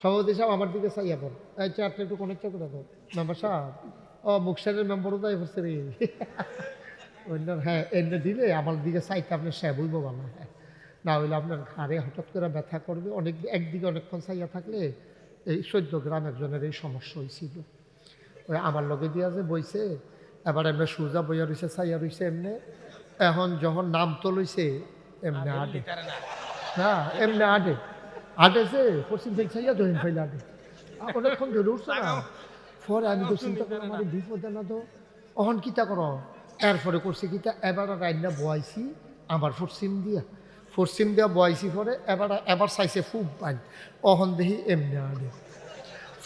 সভাপতি সাহেব আমার দিকে চাইয়া বল, এই চারটা একটু কনেক্ট করে দাও মেম্বার সাহেব। ও মুখসারের মেম্বারও তাই হচ্ছে রে অন্যার। হ্যাঁ এনে দিলে আমার দিকে চাইতে আপনার সাহেব হইব ভালো, হ্যাঁ না হইলে আপনার ঘাড়ে হঠাৎ করে ব্যথা করবে। অনেক একদিকে অনেকক্ষণ চাইয়া থাকলে এই 14 গ্রাম একজনের এই সমস্যা হয়েছিল। ওই আমার লগে দিয়া যে বইছে, এবার এমনি সূর্যা বইয়া রয়েছে চাইয়া রয়েছে এমনি। এখন যখন নাম তো লইছে এমনি আডে, হ্যাঁ এমনি আডে আডেছে পশ্চিম থেকে চাইয়া ধরেন ফেলে আডে অনেকক্ষণ ধরে উঠছে না। পরে আমি তো চিন্তা করলাম আমার বিপদে না তো অহন কিতা করো। এরপরে করছে কিতা, এবার রান্না বয়াইছি আমার পশ্চিম দিয়া বয়াইছি। পরে এবার চাইছে খুব পাই, অহন দেখি এমনি আডে।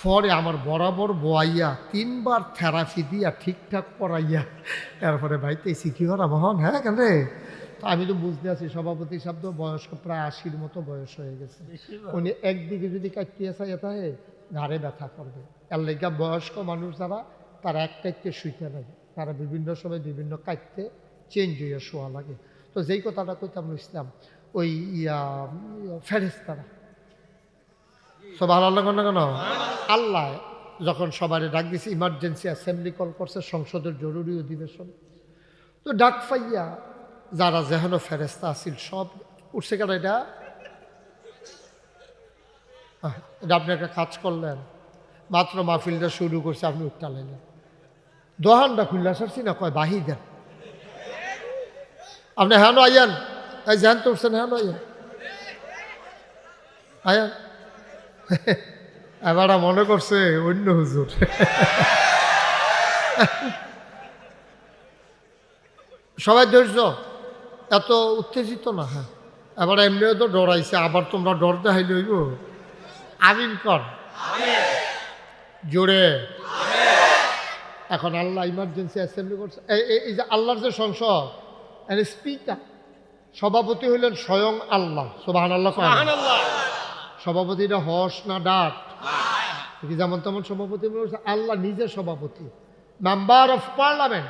পরে আমার বরাবর বয়াইয়া 3 বার থেরাপি দিয়া ঠিকঠাক পড়াইয়া এরপরে ভাইতেছি কি করা মহন। হ্যাঁ কেন রে, আমি তো বুঝতে আছি সভাপতি শব্দ বয়স্ক প্রায় 80-র মতো বয়স হয়ে গেছে। উনি একদিকে যদি কাটিয়ে চাইয়া থাকে ঘাড়ে ব্যথা করবে। এর লেগা বয়স্ক মানুষ যারা তারা এক কাইতে শুইতে লাগে, তারা বিভিন্ন সময় বিভিন্ন কাইতে চেঞ্জ হইয়া শোয়া লাগে। তো যেই কথাটা কইতাম ইসলাম ওই ফেরেশতারা সব আল্লাহ কেন কেন আল্লাহ যখন সবারই ডাক দিছে, ইমার্জেন্সি অ্যাসেম্বলি কল করছে, সংসদের জরুরি অধিবেশন। তো ডাক পাইয়া যারা যেহেন ফেরেস্তা আসিল সব উঠছে। কেন এটা আপনি একটা কাজ করলেন, মাত্র মাহফিলটা শুরু করছে আপনি উঠতে লাইলেন, দোহানটা খুললে সারছি না কয় বাহি দেন আপনি। হ্যাঁ আইয়ান, এই জ্যান তো উঠছেন, হ্যাঁ আইয়ান আয়ান। এবার মনে করছে অন্য হুজুর। সবাই ধৈর্য, এত উত্তেজিত না। হ্যাঁ এবার এমনিও তো ডরাইছে, আবার তোমরা ডর দেখাইলে হইব। আমিন কর জোরে। এখন আল্লাহ ইমার্জেন্সি অ্যাসেম্বলি করছে। এই যে আল্লাহর যে সংসদ, স্পিকার সভাপতি হইলেন স্বয়ং আল্লাহ। সুবহানাল্লাহ। সভাপতিটা হস না ডাক, যেমন তেমন সভাপতি আল্লাহ নিজে সভাপতি। মেম্বার অফ পার্লামেন্ট,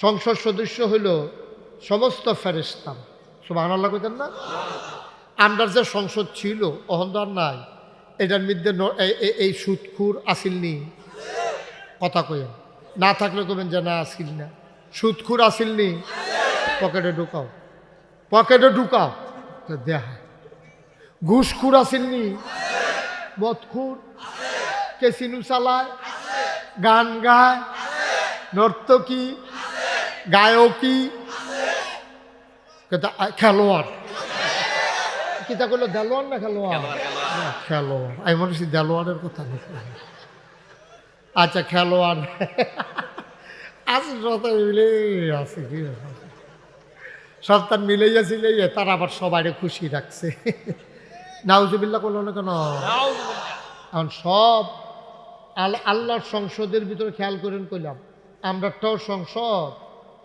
সংসদ সদস্য হইল সমস্ত ফেরেশতা। সুবহানাল্লাহ কইতেন না? আমরার যে সংসদ ছিল অহংকার নাই, এটার মধ্যে এই সুদখুর আসিলনি, কথা কইেন না থাকলে কবেন যে না আসিল না। সুদখুর আসিলনি, পকেটে ঢুকাও, পকেটে ঢুকাও তো দেখা। ঘুষখুর আসিলনি, মদখুর, কেসিনু চালায়, গান গায়, নর্তকী, গায়কী, খেলোয়াড়। কিতা করলো দেলোয়ার না খেলোয়াড়? খেলোয়াড়। আমি মনে করছি দেলোয়ারের কথা নেই। আচ্ছা খেলোয়াড় আছে, সন্তান মিলে আছে, কি সন্তান মিলেই আসলে তারা আবার সবাই খুশি রাখছে। নাউজুবিল্লাহ করলো না কেন? এখন সব আল্লাহর সংসদের ভিতরে খেয়াল করেন কইলাম, আমরারটাও সংসদ,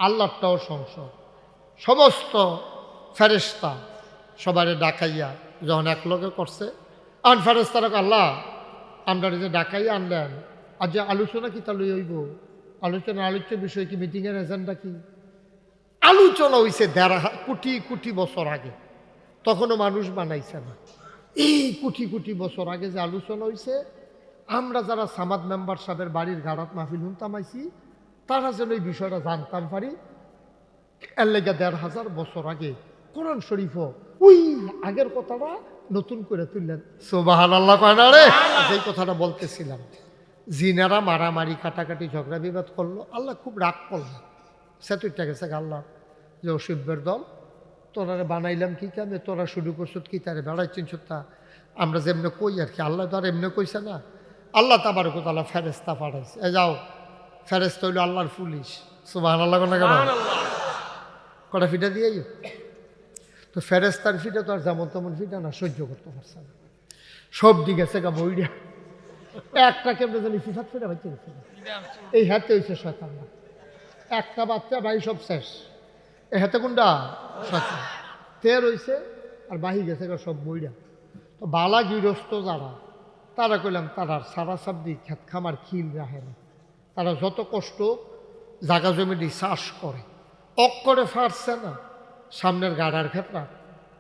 আল্লাহরটাও সংসদ। সমস্ত ফেরেশতা সবারে ডাকাইয়া যখন একলগে করছে, আন ফেরেশতারা আল্লাহ আমরা যে ডাকাইয়া আনলেন, আর যে আলোচনা কি তা লই হইব? আলোচ্য বিষয় কি? মিটিংয়ের এজেন্ডা কি? আলোচনা হইছে 1.5 কোটি কোটি বছর আগে, তখনও মানুষ বানাইছে না। এই কোটি কোটি বছর আগে যে আলোচনা হইছে, আমরা যারা সামাদ মেম্বার সাহেবের বাড়ির গাড়াত মাহফিল হুনতামাইছি তারা যেন এই বিষয়টা জানতাম পারি। এর লেগে 1,500 বছর আগে কোরআন শরীফও ওই আগের কথাটা নতুন করে তুললেন। সুবহানাল্লাহ কয় না রে? সেই কথাটা বলতেছিলাম, জিনারা মারামারি কাটাকাটি ঝগড়া বিবাদ করলো, আল্লাহ খুব রাগ করলেন। সেতুইটা গেছে আল্লাহ যে অসভ্যের দল, তোরা বানাইলাম কি কামে, তোরা শুরু করছো কি তারে বেড়াইছেন সত্তা। আমরা যেমনি কই আর কি, আল্লাহ তো আর এমনি কইছে না। আল্লাহ তাবারক ওয়া তাআলা ফেরেশতা পাঠাইছে, এ যাও ফেরেশতা হইল আল্লাহর পুলিশ। সুবহানাল্লাহ না কেন? কটা ফিটা দিয়েই তো ফেরেশতার ফিটা তো আর যেমন তেমন ফিটা না, সহ্য করতে পারছে না। সব দিকে গা বইড়া একটা কেমনে জানি ফিফাত ফিটা বাচ্চা গেছে, এই হাতে হয়েছে শয়তান। একটা বাচ্চা ভাই সব শেষ, এই হাতে কোনটা শয়তান তের হয়েছে, আর বাহি গেছে সব বইড়া। তো বালা গৃহস্থ যারা, তারা কইলাম তারা সারা সাবদি খেত খামার খিল রাখে না। তারা যত কষ্ট জাগা জমি দিয়ে চাষ করে, অক্করে ফাটছে না, সামনের গাড়ার ক্ষেত্রে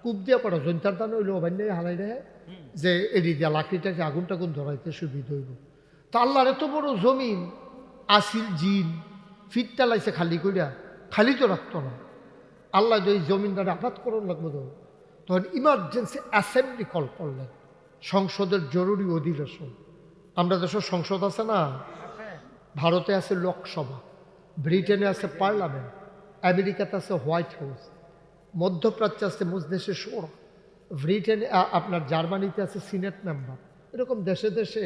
কূপ দিয়ে পড়া জৈন্তার দান হইলো বান্যে হালাই রে যে এডি দিয়া লাকড়িটাকে আগুন টাগুন ধরাইতে সুবিধা হইব। তো আল্লাহর এত বড় জমিন, আসিল জিন ফিটটা লাইছে খালি কইরা, খালি তো রাখতো না। আল্লাহ যে এই জমিনটারে আঘাত করার লাগবো তখন ইমার্জেন্সি অ্যাসেম্বলি কল করলেন, সংসদের জরুরি অধিবেশন। আমরা দেশের সংসদ আছে না, ভারতে আছে লোকসভা, ব্রিটেনে আছে পার্লামেন্ট, আমেরিকাতে আছে হোয়াইট হাউস, মধ্যপ্রাচ্যে আছে মজলিসে শোরা, ব্রিটেনে আপনার জার্মানিতে আছে সিনেট মেম্বার। এরকম দেশে দেশে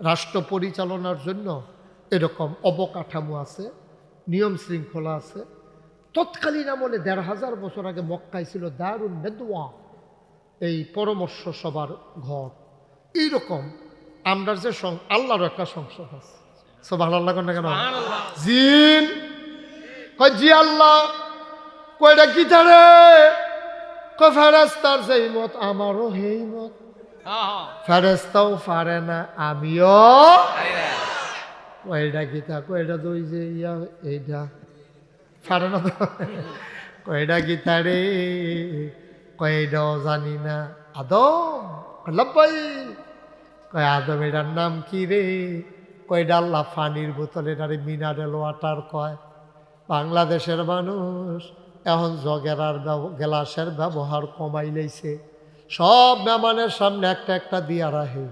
রাষ্ট্র পরিচালনার জন্য এরকম অবকাঠামো আছে, নিয়ম শৃঙ্খলা আছে। তৎকালীন আমলে ১৫০০ বছর আগে মক্কায় ছিল দারুন নেদওয়া, এই পরামর্শ সভার ঘর। এইরকম আমরা যে আল্লাহর একটা সংসদ আছে। সুবহানাল্লাহ না কেন? জিন কয় জি আল্লাহ, কয়টা গীতারে কয় ফেরেশতার যেই মত আমারও সেই মত। ফেরেশতাও পারে না, আমিও কয়টা গীতা, কয়টা দই যে ইয়া এইটা পারে না তো, কয়টা গীতা রে, কয়টাও জানি না। আদম লব্বাই, কয় আদম এটার নাম কি রে, কয়টা আল্লাহ পানির বোতলে এটারে মিনারেল ওয়াটার কয়। বাংলাদেশের মানুষ এখন জগেরার গ্লাসের ব্যবহার কমাই লাইছে, সব মেহমানের সামনে একটা একটা দিয়া রাখে,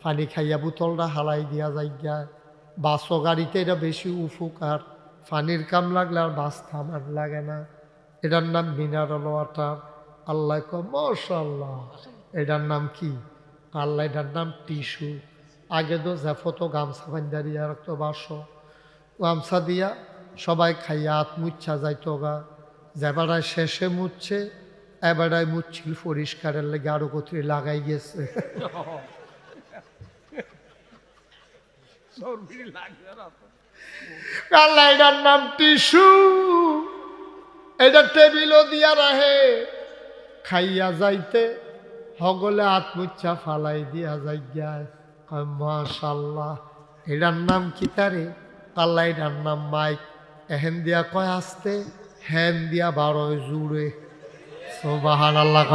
পানি খাইয়া বোতলটা হালাই দিয়া যাইয়া। বাসও গাড়িতে এটা বেশি উপকার, পানির কাম লাগলে আর বাস থামার লাগে না। এটার নাম মিনারেল ওয়াটার। আল্লাহ কয় মাশাআল্লাহ, এটার নাম কি? আল্লাহ এটার নাম টিস্যু। আগে তো জ্যাফতো গামছা বান্ধা দিয়া রাখতো, বাসো গামছা দিয়া সবাই খাইয়া হাত মুচ্ছা যাইতো গা। যেবারায় শেষে মুচ্ছে, এবারায় মুচ্ছিল পরিষ্কারের লেগে আরো কোথায় লাগাই গেছে। আল্লাহ এটার নাম টিস্যু। এটা টেবিলও দিয়া রাহে, খাইয়া যাইতে হগলে আত্মুচ্ছা ফালাই দিয়া যাইয়ায়। মাশাআল্লাহ, এটার নাম কি তারে? আল্লাহ এটার নাম মাইক। এহেন দিয়া কয় আসতে, হ্যান দিয়া 12 জুড়ে। সুবহানাল্লাহ।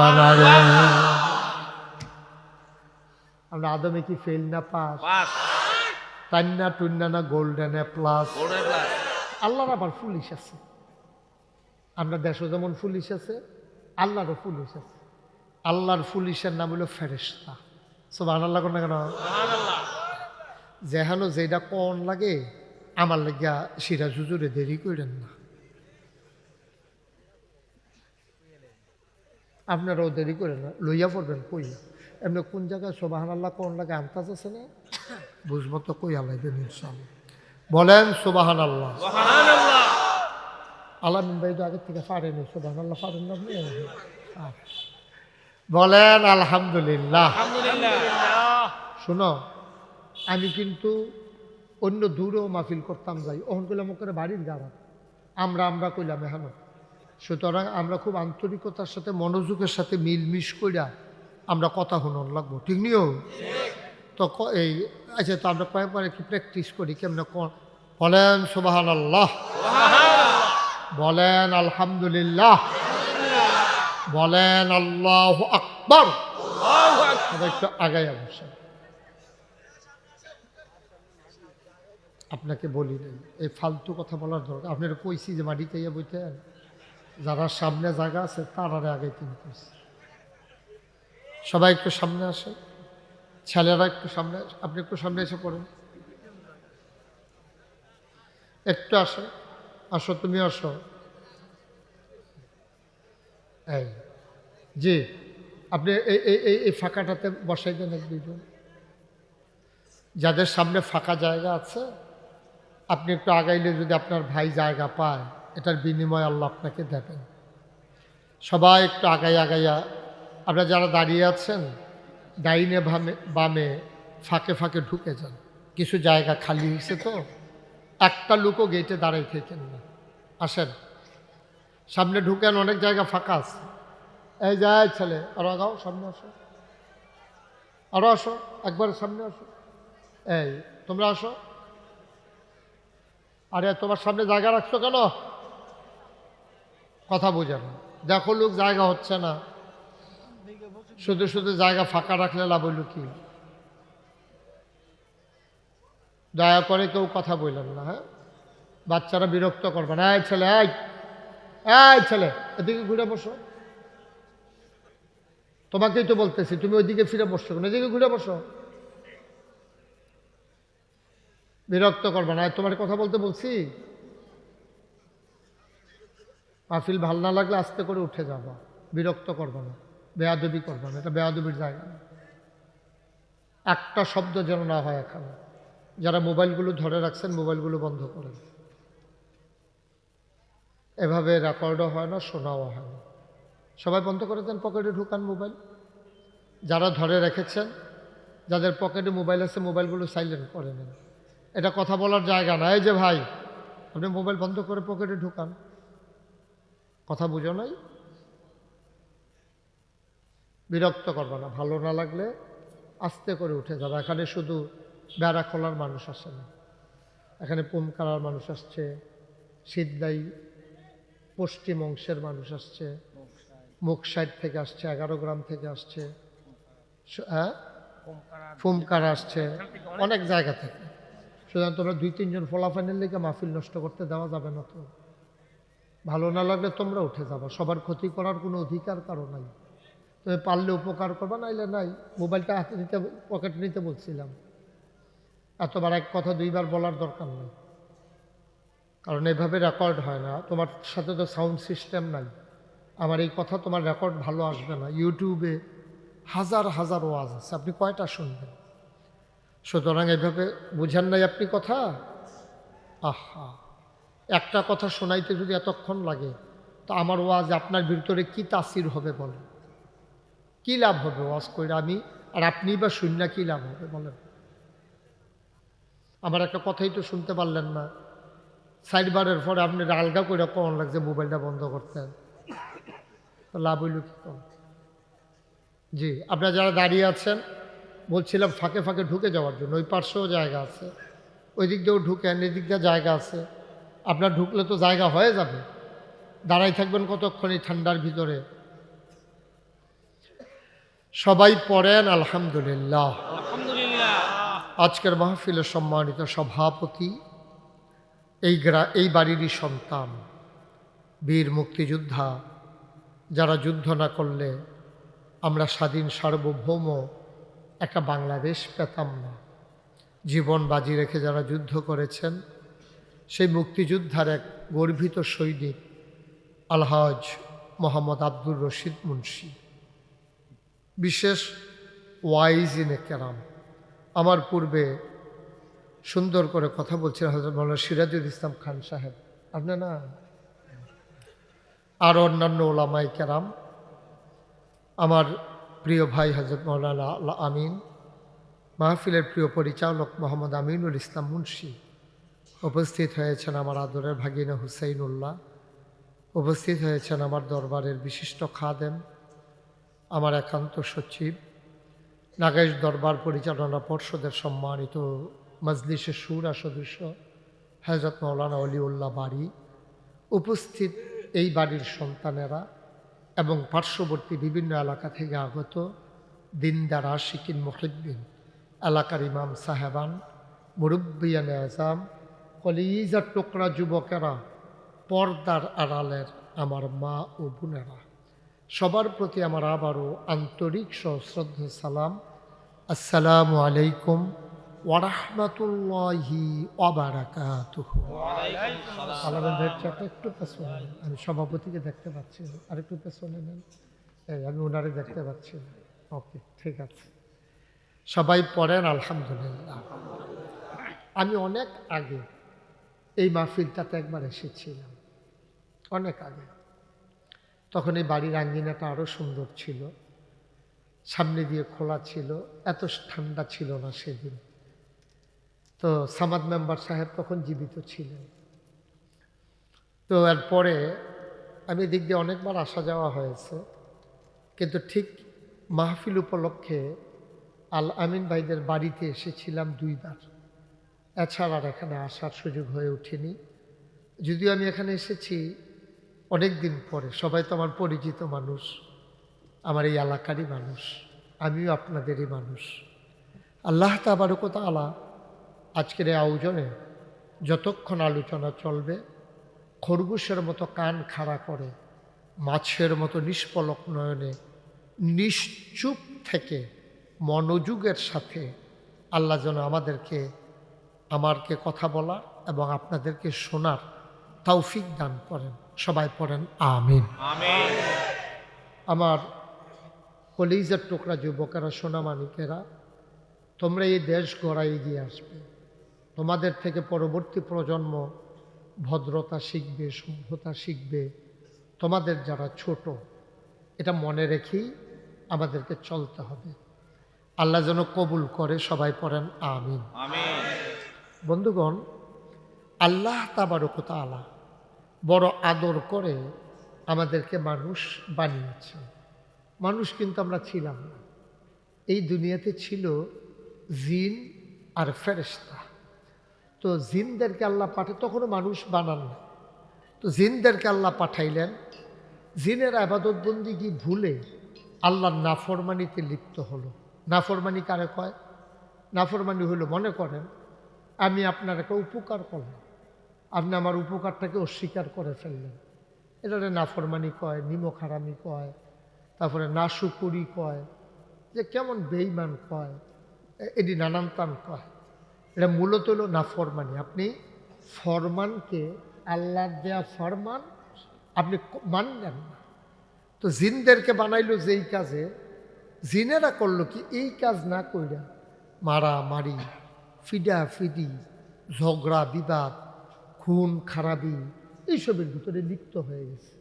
আমরা আদমে কি ফেল না পাস? টান্না টুন্না না গোল্ডেন এ প্লাস। আল্লাহর আবার পুলিশ আছে। আমরা দেশে যেমন পুলিশ আছে, আল্লাহরও পুলিশ আছে। আল্লাহর পুলিশের নাম হলো ফেরেশতা। সুবহানাল্লাহ না কেন? যেহানো যেটা কোন লাগে আমার লাগিয়া সেটা জুজুরে দেরি করেন না। আপনারাও দেরি করেন না, লইয়া পড়বেন কইয়া। এমনি কোন জায়গায় সুবহানাল্লাহ কোন লাগে আন্তাজ আছে না, বুঝবো তো কইয়া লাগবেন ইনশাআল্লাহ। বলেন সুবহানাল্লাহ। আলামিন ভাই তো আগের থেকে পারেনি, সুবহানাল্লাহ পারেন না আপনি? বলেন আলহামদুলিল্লাহ। শুনো, আমি কিন্তু অন্য দূরেও মাহফিল করতাম যাই, ওহন কইলাম করে বাড়ির গাড়া আমরা কইলাম এখন। সুতরাং আমরা খুব আন্তরিকতার সাথে মনোযোগের সাথে মিলমিশ কইরা আমরা কথা শুনন লাগবো, ঠিক নিও তো? এই আচ্ছা, তো আমরা কয়েকবার একটু প্র্যাকটিস করি কেমন। বলেন সুবহানাল্লাহ, বলেন আলহামদুলিল্লাহ, বলেন আল্লাহু আকবার। একটু আগাই অবশ্যই আপনাকে বলি নাই, এই ফালতু কথা বলার দরকার। আপনার কইছি যে মাটিতে ইয়ে বইতেন, যারা সামনে জায়গা আছে তারা আগে কিন্তু সবাই একটু সামনে আসে, ছেলেরা একটু সামনে, আপনি একটু সামনে এসে পড়েন, একটু আসো, আসো তুমি আসো। এই জি, আপনি এই ফাঁকাটাতে বসাই দেন এক দুইজন। যাদের সামনে ফাঁকা জায়গা আছে আপনি একটু আগাইলে যদি আপনার ভাই জায়গা পায়, এটার বিনিময়ে আল্লাহ আপনাকে দেবেন। সবাই একটু আগাইয়া আপনারা যারা দাঁড়িয়ে আছেন ডাইনে বামে ফাঁকে ফাঁকে ঢুকে যান। কিছু জায়গা খালি হয়েছে তো, একটা লোকও গেটে দাঁড়াই থাকেন না, আসেন সামনে ঢুকেন, অনেক জায়গা ফাঁকা আছে। এই যায় ছেলে, আরো আগাও, সামনে আসো, আরো আসো, একবার সামনে আসো। এই তোমরা আসো। আরে তোমার সামনে জায়গা রাখছো কেন? কথা বোঝে না, দেখো লোক জায়গা হচ্ছে না। শুধু শুধু জায়গা ফাঁকা রাখলে লাভ হইল কি? দয়া করে কেউ কথা বললেন না, হ্যাঁ? বাচ্চারা বিরক্ত করবে না। এই ছেলে, এই ছেলে, এদিকে ঘুরে বসো। তোমাকেই তো বলতেছি, তুমি ওইদিকে ফিরে বসছো কেন? এদিকে ঘুরে বসো। বিরক্ত করবে না, তোমার কথা বলতে বলছি। মাহফিল ভাল না লাগলে আস্তে করে উঠে যাবা, বিরক্ত করবে না, বেয়াদবি করবে না। এটা বেয়াদবির জায়গা না। একটা শব্দ যেন না হয় এখানে। যারা মোবাইলগুলো ধরে রাখছেন, মোবাইলগুলো বন্ধ করেন। এভাবে রেকর্ডও হয় না, শোনাও হয় না। সবাই বন্ধ করে দেন, পকেটে ঢুকান মোবাইল। যারা ধরে রেখেছেন, যাদের পকেটে মোবাইল আছে, মোবাইলগুলো সাইলেন্ট করে নেন। এটা কথা বলার জায়গা না। এই যে ভাই, আপনি মোবাইল বন্ধ করে পকেটে ঢুকান। কথা বুঝো নাই? বিরক্ত করবে না। ভালো না লাগলে আস্তে করে উঠে যাবে। এখানে শুধু বেড়া খোলার মানুষ আসে না, এখানে পুমকালার মানুষ আসছে, সিদ্ধাই পশ্চিম অংশের মানুষ আসছে, মুখ সাইড থেকে আসছে, 11 গ্রাম থেকে আসছে, হ্যাঁ, ফুমকারা আসছে, অনেক জায়গা থেকে। সুতরাং তোমরা 2-3 জন ফলাফাইনের লেগে মাহফিল নষ্ট করতে দেওয়া যাবে না। তো ভালো না লাগলে তোমরা উঠে যাবা। সবার ক্ষতি করার কোনো অধিকার কারো নাই। তুমি পারলে উপকার করবা, নাইলে নাই। মোবাইলটা হাতে নিতে, পকেটে নিতে বলছিলাম। এতবার এক কথা 2 বার বলার দরকার নেই, কারণ এভাবে রেকর্ড হয় না। তোমার সাথে তো সাউন্ড সিস্টেম নাই। আমার এই কথা তোমার রেকর্ড ভালো আসবে না। ইউটিউবে হাজার হাজার ওয়াজ আছে, আপনি কয়টা শুনবেন? সুতরাং এভাবে বুঝেন নাই আপনি কথা। আহা, একটা কথা শোনাইতে যদি এতক্ষণ লাগে, তো আমার ওয়াজ আপনার ভিতরে কি তাসির হবে বলেন? কি লাভ হবে ওয়াজ করে আমি আর আপনি বা শূন্য? কি লাভ হবে বলেন? আমার একটা কথাই তো শুনতে পারলেন না। সাইডবারের পরে আপনি আলগা করে কখন লাগছে মোবাইলটা বন্ধ করতেন, তো লাভ হইল কি কম? জি, আপনারা যারা দাঁড়িয়ে আছেন, বলছিলাম ফাঁকে ফাঁকে ঢুকে যাওয়ার জন্য। ওই পার্শ্বেও জায়গা আছে, ওই দিক দিয়েও ঢুকেন, এদিক দিয়ে জায়গা আছে। আপনার ঢুকলে তো জায়গা হয়ে যাবে। দাঁড়াই থাকবেন কতক্ষণ এই ঠান্ডার ভিতরে? সবাই পড়েন আলহামদুলিল্লাহ। আজকের মাহফিলের সম্মানিত সভাপতি, এই বাড়িরই সন্তান, বীর মুক্তিযোদ্ধা, যারা যুদ্ধ না করলে আমরা স্বাধীন সার্বভৌম একটা বাংলাদেশ পেতাম না। জীবন বাজি রেখে যারা যুদ্ধ করেছেন, সেই মুক্তিযোদ্ধার এক গর্বিত সৈনিক আলহাজ মোহাম্মদ আব্দুর রশিদ মুন্সি, বিশেষ ওয়াইজিনে কেরাম। আমার পূর্বে সুন্দর করে কথা বলছেন হযরত মাওলানা সিরাজুল ইসলাম খান সাহেব, আপনি না, আর অন্যান্য ওলামায়ে কেরাম, আমার প্রিয় ভাই হযরত মাওলানা আমিন, মাহফিলের প্রিয় পরিচালক মোহাম্মদ আমিনুল ইসলাম মুন্সি, উপস্থিত হয়েছেন আমার আদরের ভাগিনা হুসাইনুল্লাহ, উপস্থিত হয়েছেন আমার দরবারের বিশিষ্ট খাদেম, আমার একান্ত সচিব, নাগাইশ দরবার পরিচালনা পর্ষদের সম্মানিত মজলিসের শুরা সদস্য হযরত মাওলানা ওলিউল্লাহ বাড়ি, উপস্থিত এই বাড়ির সন্তানেরা এবং পার্শ্ববর্তী বিভিন্ন এলাকা থেকে আগত দিনদার আশিকিন মুহিব্বিন, এলাকার ইমাম সাহেবান, মুরব্বিয়ানে আযাম, কলিজার টুকরা যুবকেরা, পর্দার আড়ালের আমার মা ও বোনেরা, সবার প্রতি আমার আবারও আন্তরিক সশ্রদ্ধ সালাম। আসসালামু আলাইকুম ওয়া রাহমাতুল্লাহি ওয়া বারাকাতুহু। একটু পেছনে, আমি সভাপতিকে দেখতে পাচ্ছি না, আরেকটু পেছনে নেন। আমি ওনারে দেখতে পাচ্ছি না। ওকে, ঠিক আছে। সবাই পড়েন আলহামদুলিল্লাহ। আমি অনেক আগে এই মাহফিলটাতে একবার এসেছিলাম, অনেক আগে। তখন এই বাড়ির আঙ্গিনাটা আরও সুন্দর ছিল, সামনে দিয়ে খোলা ছিল, এত ঠান্ডা ছিল না সেদিন। তো সামাদ মেম্বার সাহেব তখন জীবিত ছিলেন। তো এরপরে আমি এদিক দিয়ে অনেকবার আসা যাওয়া হয়েছে, কিন্তু ঠিক মাহফিল উপলক্ষে আল আমিন ভাইদের বাড়িতে এসেছিলাম 2 বার, এছাড়া আর এখানে আসার সুযোগ হয়ে ওঠেনি। যদিও আমি এখানে এসেছি অনেক দিন পরে, সবাই তো আমার পরিচিত মানুষ, আমার এই এলাকারই মানুষ, আমিও আপনাদেরই মানুষ। আল্লাহ তাবারক ওয়া তাআলা আজকের এই আয়োজনে যতক্ষণ আলোচনা চলবে খরগোশের মতো কান খাড়া করে, মাছের মতো নিষ্পলক নয়নে নিশ্চুপ থেকে মনোযোগের সাথে আল্লাহ যেন আমাকে কথা বলার এবং আপনাদেরকে শোনার তৌফিক দান করেন। সবাই পড়েন আমিন। আমিন। আমার কলিজার টুকরা যুবকেরা, সোনামানিকেরা, তোমরা এই দেশ গড়ায় এগিয়ে আসবে। তোমাদের থেকে পরবর্তী প্রজন্ম ভদ্রতা শিখবে, সভ্যতা শিখবে। তোমাদের যারা ছোট, এটা মনে রেখেই আমাদেরকে চলতে হবে। আল্লাহ যেন কবুল করে। সবাই পড়েন আমিন। আমিন। বন্ধুগণ, আল্লাহ তাবারক ওয়া তাআলা বড় আদর করে আমাদেরকে মানুষ বানিয়েছেন। মানুষ কিন্তু আমরা ছিলাম না। এই দুনিয়াতে ছিল জিন আর ফেরেশতা। তো জিনদেরকে আল্লাহ তখনও মানুষ বানান না। তো জিনদেরকে আল্লাহ পাঠাইলেন। জিনের ইবাদত বন্দিগি ভুলে আল্লাহর নাফরমানিতে লিপ্ত হলো। নাফরমানি কারে কয়? নাফরমানি হলো, মনে করেন আমি আপনার একটা উপকার করলাম, আপনি আমার উপকারটাকে অস্বীকার করে ফেললেন। এটারে নাফরমানি কয়, নিমক-হারামি কয়, তারপরে নাশুকুরি কয়, যে কেমন বেঈমান কয়, এটি নানান কয়। এটা মূলত হলো নাফরমানি। আপনি ফরমানকে, আল্লাহর দেয়া ফরমান আপনি মানলেন না। তো জিনদেরকে বানাইলো যেই কাজে, জিনেরা করলো কি, এই কাজ না কইরা মারামারি, ফিডাফিডি, ঝগড়া বিবাদ, খুন খারাপি, এইসবের ভিতরে লিপ্ত হয়ে গেছে।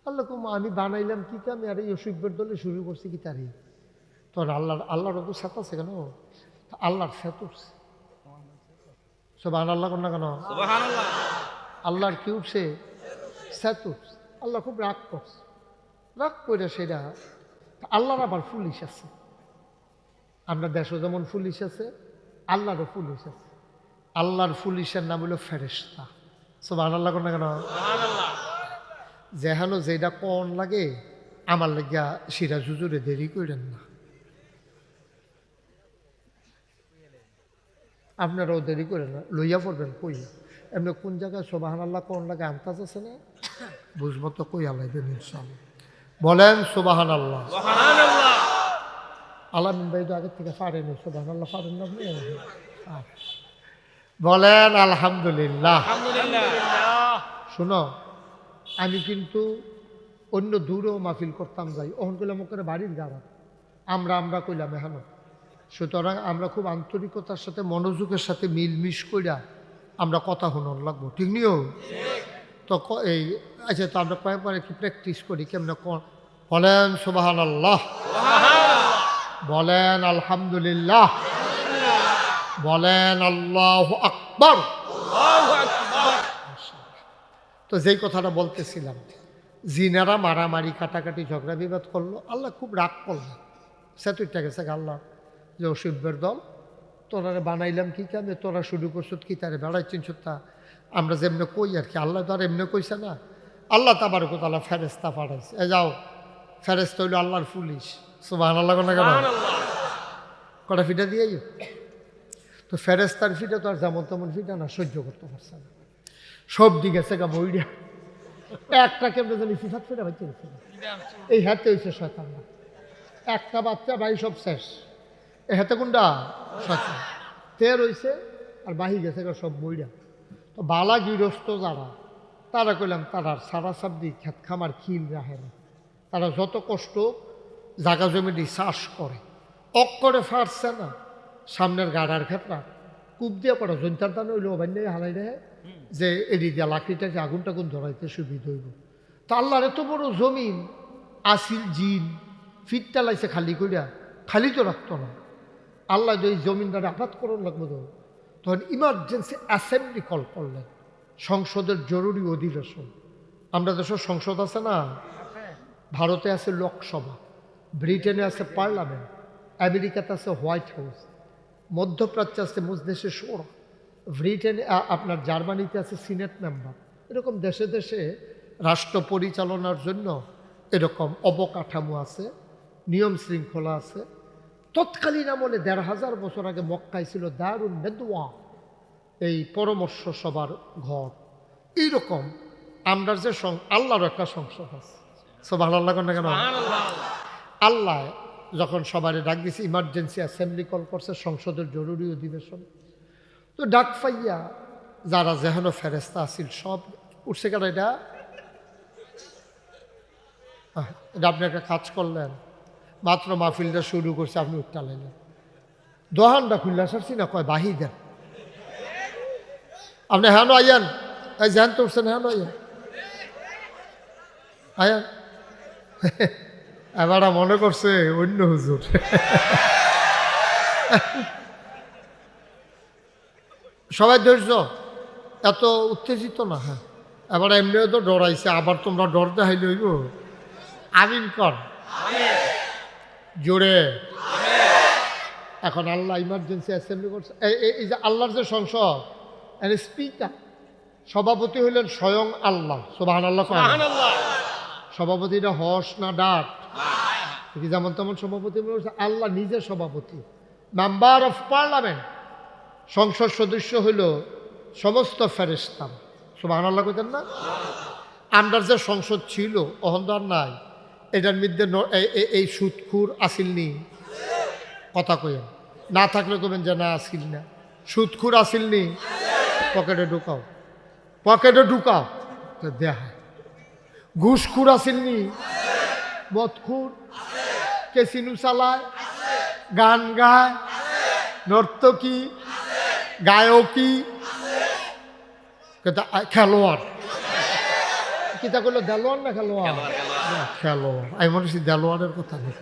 আল্লাহ আমি বানাইলাম কি কামে, আর এই অসুখের দলে শুরু করছি কি তারই। তখন আল্লাহর অত সাত আছে কেন? আল্লাহর সাত উঠছে। সুবহানাল্লাহ না কেন? আল্লাহর কি উঠছে? সাত উঠছে। আল্লাহ খুব রাগ করছে। রাগ করে সেটা আল্লাহর আবার পুলিশ আছে। আমরা দেশে যেমন পুলিশ আছে, আল্লাহরও পুলিশ আছে। আল্লাহর পুলিশের নাম হলো ফেরেশতা। সুবহানাল্লাহ না কেন? যেহানো যেটা কোন লাগে আমার লাগিয়া সিরা জুজুরে দেরি করেন না। আপনারাও দেরি করেন না, লইয়া পড়বেন কই। এমনি কোন জায়গায় সুবহানাল্লাহ কোন লাগে আন্তাজ আছে না, বুঝবো তো কই আলাইবেন ইনশাআল্লাহ। বলেন সুবহানাল্লাহ। আলামিন ভাই তো আগের থেকে পারেনি, সুবহানাল্লাহ পারেন না আপনি? বলেন আলহামদুলিল্লাহ। শুনো, আমি কিন্তু অন্য দূরেও মাহফিল করতাম যাই, ওখান কইলাম করে বাড়ির গাড়া, আমরা কইলাম এখানো। সুতরাং আমরা খুব আন্তরিকতার সাথে মনোযোগের সাথে মিলমিশ কইরা আমরা কথা শুনন লাগবো, ঠিক নিও তো এই। আচ্ছা, তো আমরা কয়েকবার একটু প্র্যাকটিস করি কেমন। বলেন সুবহানাল্লাহ, বলেন আলহামদুলিল্লাহ, বলেন আল্লাহু আকবার। তো যেই কথাটা বলতেছিলাম, জিনারা মারামারি কাটাকাটি ঝগড়া বিবাদ করলো, আল্লাহ খুব রাগ করলেন। সে তুইটা গেছে আল্লাহ যে অসভ্যের দল, তোরা বানাইলাম কি কামে, তোরা শুরু করছো কি তারে বেড়াইছেন তা আমরা যেমনি কই আর কি। আল্লাহ তো আর এমনি কইছে না। আল্লাহ তাবারক ওয়া তাআলা ফেরেশতা পাঠাইছে। এ যাও, ফেরেশতা হইল আল্লাহর পুলিশ। সুবহানাল্লাহ না কেন? কটা ফিটা দিয়েই তো ফেরেশতার ফিটা তো আর যেমন তেমন ফিটা না, সহ্য করতে পারছে না। সব দিকে গেছে গা বইটা, একটা কেমন জানি ফিফাত ফিটা বাচ্চা গেছে, এই হাতে হয়েছে শয়তান। একটা বাচ্চা ভাই সব শেষ। এই হাতে কোনটা শয়তান তের হয়েছে, আর বাহি গেছে গা সব বইটা। তো বালা গৃহস্থ যারা, তারা কইলাম তারা সারা সাবদি খেত খামার খিল রাখে না। তারা যত কষ্ট জাগা জমি দিয়ে চাষ করে, অক্করে ফাটছে না, সামনের গাড়ার ক্ষেত্রা কূপ দিয়ে পড়া জৈন্তার দান হইলো অবান্য হালাই দেয় যে এড়ি দিয়া লাকড়িটাকে আগুন টাগুন ধরাইতে সুবিধা হইব। তা আল্লাহর এত বড় জমিন আসিল, জিন ফিটটা লাইছে খালি করিয়া, খালি তো রাখতো না। আল্লাহ যদি জমিনটারে আঘাত করার লাগবো, তখন ইমার্জেন্সি অ্যাসেম্বলি কল করলেন, সংসদের জরুরি অধিবেশন। আমরা দেশের সংসদ আছে না, ভারতে আছে লোকসভা, ব্রিটেনে আছে পার্লামেন্ট, আমেরিকাতে আছে হোয়াইট হাউস, মধ্যপ্রাচ্যে আছে মজলিসে শুরা, ব্রিটেনে আপনার জার্মানিতে আছে সিনেট মেম্বার। এরকম দেশে দেশে রাষ্ট্র পরিচালনার জন্য এরকম অবকাঠামো আছে, নিয়ম শৃঙ্খলা আছে। তৎকালীন আমলে ১৫০০ বছর আগে মক্কায় ছিল দারুন নেদওয়া, এই পরামর্শ সবার ঘর। এইরকম আমরা যে আল্লাহর একটা সংসদ আছে, সুবহানাল্লাহ না কেন? আল্লাহ যখন সবারে ডাক দিয়েছে, ইমার্জেন্সি অ্যাসেম্বলি কল করছে, সংসদের জরুরি অধিবেশন, তো ডাক পাইয়া যারা যেহেন ফেরেস্তা আসিল সব উঠছে। কেন এটা আপনি একটা কাজ করলেন, মাত্র মাহফিলটা শুরু করছে, আপনি উঠতে লাইলেন, দোহানটা খুললে সারছি না, কয় বাহি দেন আপনি, হ্যাঁ আইয়ান, এই জ্যান তো উঠছেন, হ্যাঁ আইয়ান আয়ান। এবার মনে করছে অন্য হুজুর। সবাই ধৈর্য, এত উত্তেজিত না। হ্যাঁ, এবার এমনিও তো ডরাইছে, আবার তোমরা ডর দেখাইলে হইব। আমিন কর জোরে। এখন আল্লাহ ইমার্জেন্সি অ্যাসেম্বলি করছে, এই যে আল্লাহর যে সংসদ, এর স্পিকার সভাপতি হইলেন স্বয়ং আল্লাহ, সুবহানাল্লাহ। সভাপতিটা হস না ডাক, যেমন তেমন সভাপতি আল্লাহ নিজে সভাপতি, মেম্বার অফ পার্লামেন্ট, সংসদ সদস্য হইল সমস্ত ফেরেশতা, সুবহানাল্লাহ কইতেন না? আমরা যে সংসদ ছিল অহংকার নাই, এটার মধ্যে এই সুদখুর আসিল নি, কথা কইেন না থাকলে কবেন যে না আসিল না, সুদখুর আসিল নি, পকেটে ঢুকাও, পকেটে ঢুকাও তো দেখা। ঘুষখুর আসিল নি, মদখুর, কেসিনু চালায়, গান গায়, নর্তকী, গায়কী, খেলোয়াড়, কিতা করলো দেলোয়ার না খেলোয়াড়? খেলোয়াড়, আমি মনে করছি দেলোয়ারের কথা নেই।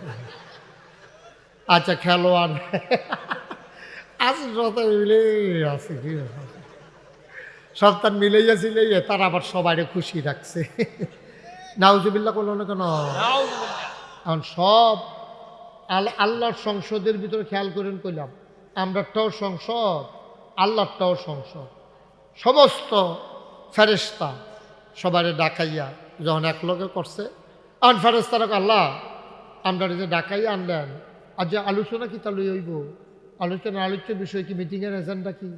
আচ্ছা খেলোয়াড় আছে, মিলে আছে, কি সপ্তাহ মিলেই আছিল, তারা আবার সবাই খুশি রাখছে। নাউজুবিল্লাহ করলো না কেন? এখন সব আল্লাহর সংসদের ভিতরে খেয়াল করেন, কইলাম আমরারটাও সংসদ, আল্লাহরটাও সংসদ। সমস্ত ফেরেশতা সবারে ডাকাইয়া যখন এক লগে করছে, আন ফেরেশতারা আল্লাহ আমরা যে ডাকাইয়া আনলেন, আর যে আলোচনা কি তা লই হইব, আলোচ্য বিষয় কি, মিটিংয়ের এজেন্ডা কি?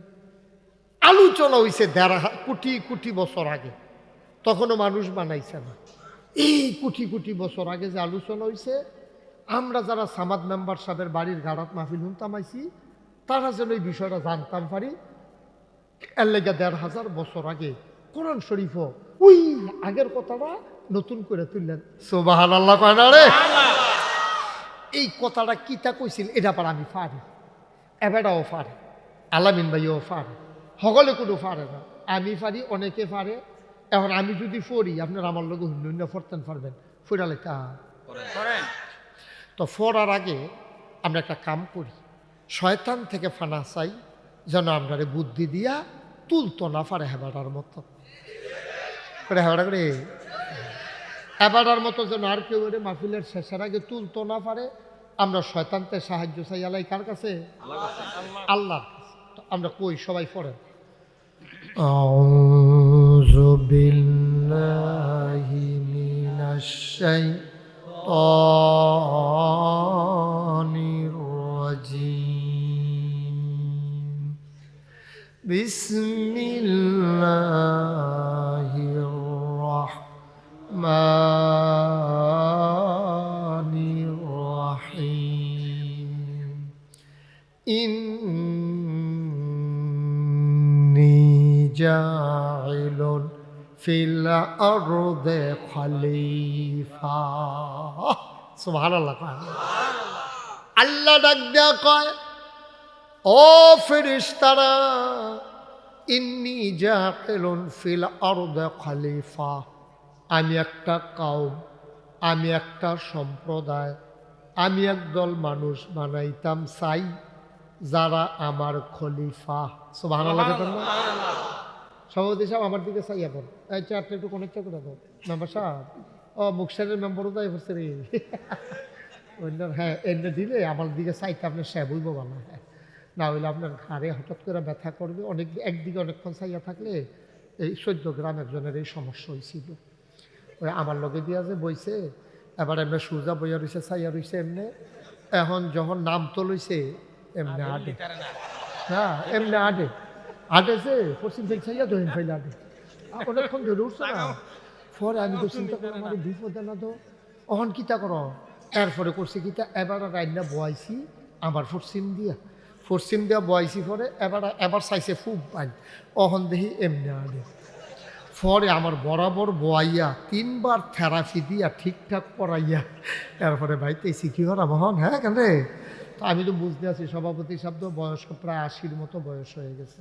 আলোচনা হইছে ১.৫ কোটি কোটি বছর আগে, তখনও মানুষ বানাইছে না। এই কোটি কোটি বছর আগে যে আলোচনা হইছে, আমরা যারা সামাদ মেম্বার সাহেবের বাড়ির গাড়াত মাহফিল শুনতাম আইছি, তারা যেন এই বিষয়টা জানতাম পারি। এর লেগে ১৫০০ বছর আগে কোরআন শরীফ ওই আগের কথাটা নতুন করে তুললেন, সুবহানাল্লাহ কয় না রে? এই কথাটা কিতা কইছিল এটা পার আমি পারি, এবারও পারে, আলামিন ভাইও পারে, সকলে কোনো পারে না, আমি পারি, অনেকে পারে। এখন আমি যদি পড়ি, আপনার আমার লোক হুন্ডুন্য ফরতেন পারবেন, ফুরা লেখা তো ফরার আগে আমরা একটা কাম করি, শয়তান থেকে ফানা চাই, যেন আমরা বুদ্ধি দিয়া তুলতো না পারে হেবাটার মতো করে, হেবাটা করে হেবাটার মতো যেন আর কেউ মাহফিলের শেষের আগে তুলতো না পারে। আমরা শয়তানতে সাহায্য চাই আল্লাহ কার কাছে? আল্লাহর কাছে। তো আমরা কই, সবাই পড়েন, আউযু বিল্লাহি মিনাশ শাইতানির রাজিম, বিসমিল্লাহির রাহমানির রাহিম, ইন্নী জাইলুন ফিল আরদে খলিফা, সুবহানাল্লাহ। আল্লাহ ডাক দেয়া কয়, ও ফেরেশতারা, ইন্নী জাইলুন ফিল আরদে খলিফা, আমি একটা কওম, আমি একটা সম্প্রদায়, আমি একদল মানুষ বানাইতাম চাই যারা আমার খলিফা, সুবহানাল্লাহ। সভাপতি সাহেব আমার দিকে চাই, এখন এই চারটা একটু কনেক্ট করে দাও, মেম্বার সাহেব। ও মুখসারের মেম্বারও তাই হচ্ছে রে, হ্যাঁ এনে দিলে আমার দিকে চাইতে আপনার সাহেব হইব ভালো, না হইলে আপনার ঘাড়ে হঠাৎ করে ব্যথা করবে। একদিকে অনেকক্ষণ চাইয়া থাকলে, এই 14 গ্রাম একজনের এই সমস্যা হয়েছিল। ওই আমার লগে দিয়া যে বইছে, এবার এমনি সূর্যা বইয়া রয়েছে ছাইয়া রয়েছে এমনি। এখন যখন নাম তো লইছে এমনি আটে, হ্যাঁ এমনি আটে আটেছে পশ্চিম থেকে ছাইয়া দহিন ফাইলে আটে অনেকক্ষণ ধরে উঠছে না। পরে আমি তো চিন্তা করলাম আমার বিপদে না তো অহন কিতা করো। এরপরে করছি কিতা এবার রান্না বয়াইছি আমার পশ্চিম দিয়া বয়াইছি। পরে এবার চাইছে খুব পাই অহন দেখি এমনি আটে। পরে আমার বরাবর বয়াইয়া 3 বার থেরাপি দিয়া ঠিকঠাক পড়াইয়া এরপরে ভাইতেছি কি করা মোহন। হ্যাঁ কেন তো আমি তো বুঝতে আছি সভাপতি শব্দ বয়স্ক প্রায় 80-র মতো বয়স হয়ে গেছে।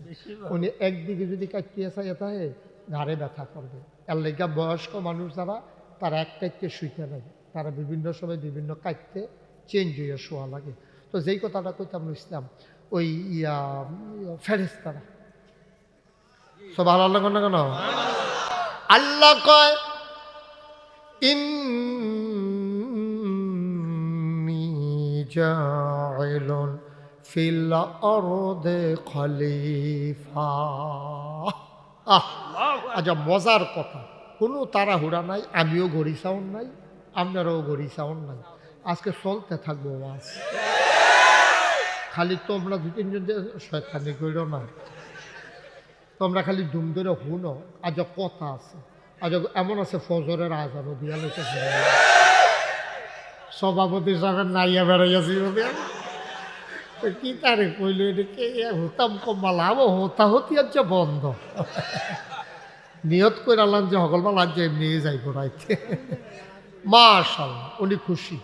উনি একদিকে যদি কাটিয়ে চাইয়া থাকে ঘাড়ে ব্যথা করবে। এর লেগা বয়স্ক মানুষ যারা তারা এক কাইতে শুইতে লাগে, তারা বিভিন্ন সময় বিভিন্ন কাইতে চেঞ্জ হইয়া শোয়া লাগে। তো যেই কথাটা কইতাম ইসলাম ওই ফেরেশতারা সব ভালো লাগো না কেন আল্লাহ কয় ইন্নী জাইলুন ফিল আরদি খলিফা। আচ্ছা মজার কথা, কোনো তাড়াহুড়া নাই, আমিও ঘড়ি সাউন্ড নাই, আপনারাও ঘড়ি সাউন্ড নাই। আজকে চলতে থাকবো ওয়াজ, খালি তোমরা 2-3 জন শয়তানি কইরো না, তোমরা খালি দুম ধরে হুনো। আজ কথা আছে, আজ এমন আছে ফজরের আজানও দিয়া লইতে সভাপতি সাহেবের নাইয়া বেড়াইয়াছি কি তারে কইল এটাকে হতাম কমালাম হতাহতি হচ্ছে বন্ধ। নিয়ত করে আনলাম যে হকলমাল আজ এমনি যাই করাইতে। মাশাআল্লাহ উনি খুশি,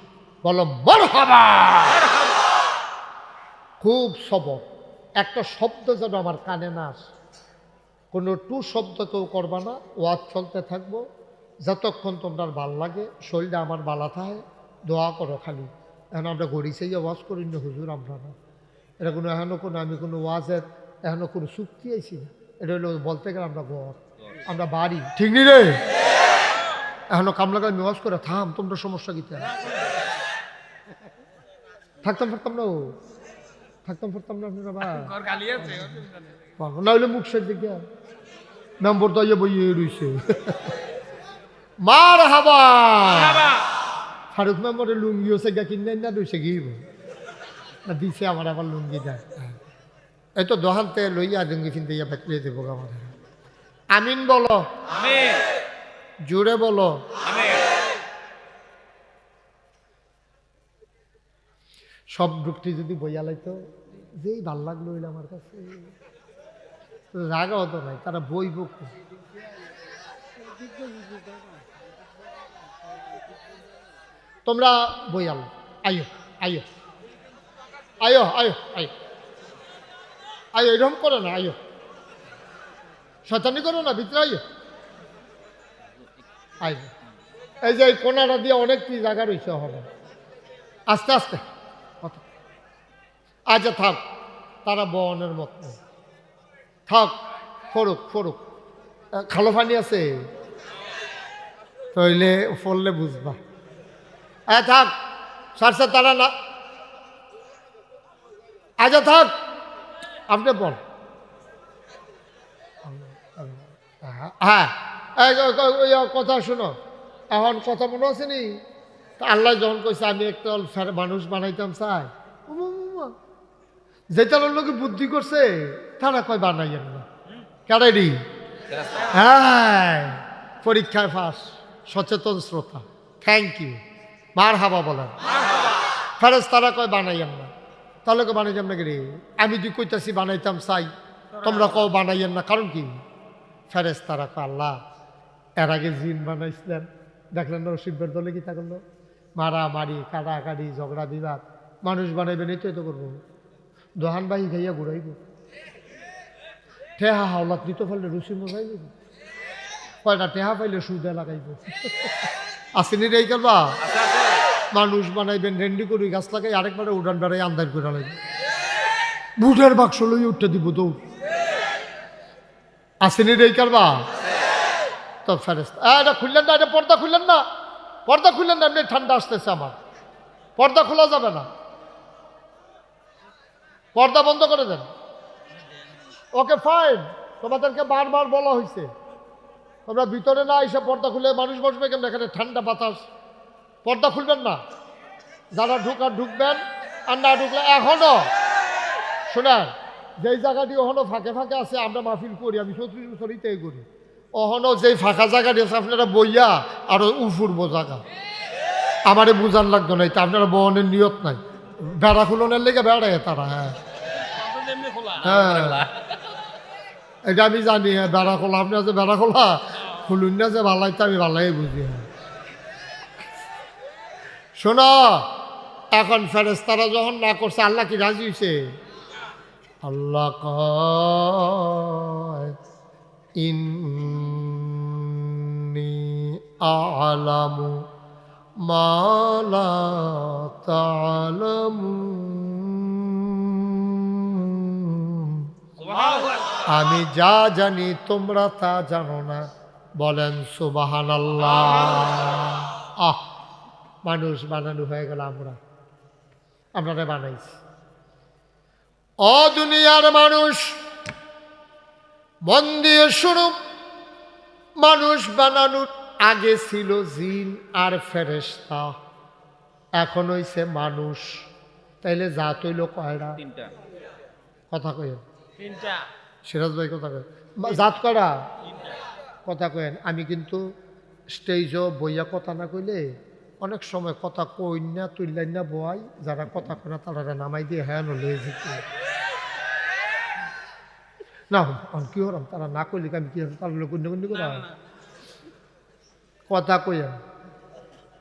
বলো মারহাবা। খুব সবর, একটা শব্দ যেন আমার কানে না আসে, কোনো টু শব্দ কেউ করবা না। ওয়াজ চলতে থাকবো যতক্ষণ তোমার ভাল লাগে, শরীরটা আমার বালা থাকে। দোয়া করো খালি। এখন আমরা গড়ি সেই ওয়াজ করি না হুজুর, আমরা না এটা কোনো এখনও কোনো আমি কোনো ওয়াজের এখনও কোনো চুক্তি আইছি না। এটা হলো বলতে গেলে আমরা ঘর, আমরা বাড়ি, ঠিক নি রে? এখনো কামলাকে আমি ওয়াজ করে থাম, তোমরা সমস্যা কি থাকতাম পারতাম না, থাকতাম পারতাম না আপনারা না হইলে মুখ সের দিকে নম্বর তো বইয়ে রইছে। মার হাবা ফারুক মেম্বরের লুঙ্গি হচ্ছে গা কিনে না রইছে কি না দিছে আমার আবার লুঙ্গি দেয়। এই তো দোহানতে লইয়া লুঙ্গি কিনতে ইয়া বেঁচে দেবো আমাদের। আমিন বলো, জোরে বলো। সব ঢুকটি যদি বইয়া লাইতো যেই ভাল লাগলো হইলে আমার কাছে রাগা হতো নাই, তারা বই বুক। তোমরা বই আলো, আয়ো আয়ো আয়ো আয়ো আয়ো আয়ো, এরকম করো না, আয়ো শয়তানি করো না, ভিতরে আয়ো আয়ো। এই যে কোনাটা দিয়ে অনেক কি জায়গা রয়েছে, হবে আস্তে আস্তে কথা। আচ্ছা থাক, তারা বনের মতো থাক, ফরুক ফরুক। খালো পানি আছে তইলে ফললে বুঝবা। হ্যাঁ থাক, সারসা তারা না। আচ্ছা থাক, আপনি বল। হ্যাঁ কথা শুনো, এখন কথা মনে আছে নি? আল্লাহ যখন কইছে আমি একটা মানুষ বানাইতাম চাই, যেটা লোকে বুদ্ধি করছে তারা কয় বানাইয়েন না কেডাইডি। হ্যাঁ পরীক্ষায় ফাঁস, সচেতন শ্রোতা, থ্যাংক ইউ, মার হাবা বলেন। ফেরেস তারা কয় বানাইয়েন না, তাহলে কয় বানাইতাম না রে। আমি তুই কইতাছি বানাইতাম চাই, তোমরা কও বানাইয়েন না, কারণ কি? ফেরেস তারা কয় আল্লাহ এর আগে জিন বানাইছিলেন, দেখলেন না শিবের দলে কি তা করলো, মারামারি কাটাকাটি ঝগড়া বিবাদ। মানুষ বানাইবেন এই তো করবো, দোহান বাহি খাইয়া ঘুরাইব, ঠেহা হাওলাত দিতে পারলে রুচি মজাই দিব, কয়টা টেহা পাইলে সুদে লাগাইব। আসেনি রে করবা? মানুষ বানাইবেন রেন্ডি করি গাছ লাগাই, আরেকবারে উড়ান বেড়াই আন্দাজ করে লাগবে, বুটের বাক্স লই উঠতে দিব দৌড়। আসেনি রে করবা? তো ফেরেশতা এটা খুললেন না, এটা পর্দা খুললেন না, পর্দা খুললেন না, এমনি ঠান্ডা আসতেছে আমার, পর্দা খোলা যাবে না, পর্দা বন্ধ করে দেন। ওকে ফাইন, তোমাদেরকে বারবার বলা হয়েছে তোমরা ভিতরে না এসে পর্দা খুলে মানুষ বসবে কেন, এখানে ঠান্ডা বাতাস, পর্দা খুলবেন না, যারা ঢুকার ঢুকবেন, আর না ঢুকলে এখনো শোনেন, যেই জায়গাটি ওখানো ফাঁকে ফাঁকে আছে, আমরা মাহফিল করি, আমি 30 বছর ইতেই করি, ওখানো যেই ফাঁকা জায়গাটি আছে আপনারা বইয়া আরো উফুরবো জায়গা, আমারে বুঝান লাগতো না, তা আপনারা বহনের নিয়ত নাই, বেড়া খুলনের লেগে বেড়ায় তারা। হ্যাঁ হ্যাঁ এটা আমি জানি, হ্যাঁ বেড়া খোলা, আপনি আছে বেড়া খোলা খুলুন না, যে ভালাই তো আমি ভালাই বুঝি। হ্যাঁ শোনো, এখন ফেরেশতারা যখন না করছে, আল্লাহ কি রাজি হয়েছে? আল্লাহ কয় ইন্নী আ'লামু মা লা তা'লামুন, আমি যা জানি তোমরা তা জানো না। বলেন সুবহানাল্লাহ। আহ মানুষ বানানো হয়ে গেল, আপনারা বানাইছি। ও দুনিয়ার মানুষ, মন দিয়ে শুনো, মানুষ বানানোর আগে ছিল জিন আর ফেরেশতা, এখন হইছে মানুষ। তাইলে জাত হইল কয়টা? কথা কয়েন, সিরাজ ভাই কথা কয়েন, জাত কয়টা? কথা কয়েন। আমি কিন্তু স্টেজও বইয়া কথা না কইলে অনেক সময় কথা কই না, তুললাই না বয়, যারা কথা কয় না তারা নামাই দিয়ে হ্যাঁ লয়ে যেত না, কি হলাম, তারা না করলে আমি কি তার লোক করা কথা কইয়া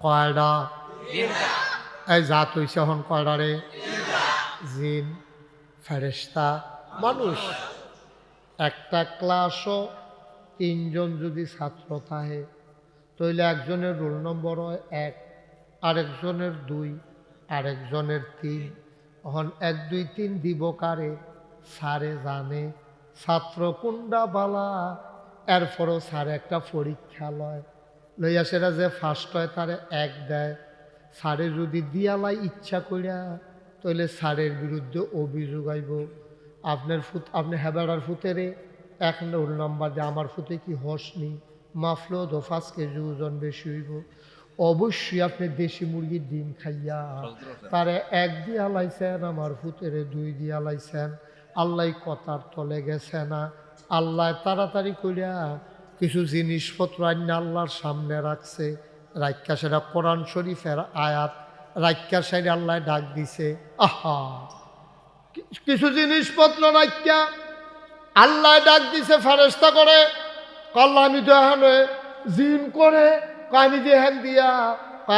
কয়ডা এই জাত হইছে এখন কয়ডা রে? জিন, ফেরেশতা, মানুষ। একটা ক্লাসও 3 জন যদি ছাত্র থাকে, তাইলে একজনের রোল নম্বর হয় 1, আরেকজনের 2, আরেকজনের 3। এখন 1 2 3 দিব কারে? স্যারে জানে ছাত্র কোনটা বালা। এরপরও স্যারে একটা পরীক্ষা লয়, লইয়া সেটা যে ফার্স্ট হয় তারে 1 দেয়। স্যারে যদি দিয়ালাই ইচ্ছা করিয়া, তাইলে স্যারের বিরুদ্ধে অভিযোগ আইব, আপনি হেবেড়ার ফুতেরে 1 রোল নাম্বার দিয়ে আমার ফুতে কি হসনি, মাফলো তো 5 কেজি ওজন বেশি হইব। অবশ্যই আপনি দেশি মুরগির ডিম খাইয়া তারে 1 দিয়া লাইছেন, আমার ফুতেরে 2 দিয়া লাইছেন। আল্লাহ কথার তলে গেছে না। আল্লাহ তাড়াতাড়ি করিয়া কিছু জিনিসপত্র আইন আল্লাহর সামনে রাখছে, রাইক্কা সেটা কোরআন শরীফের আয়াত, রাইক্কা সাইডে আল্লাহ ডাক দিছে। আহা, কিছু জিনিসপত্র রাইক্কা আল্লাহ ডাক দিছে ফেরেশতা করে, আল্লাহ আমি তো এখন জিন করে, আমি যে হ্যান দিয়া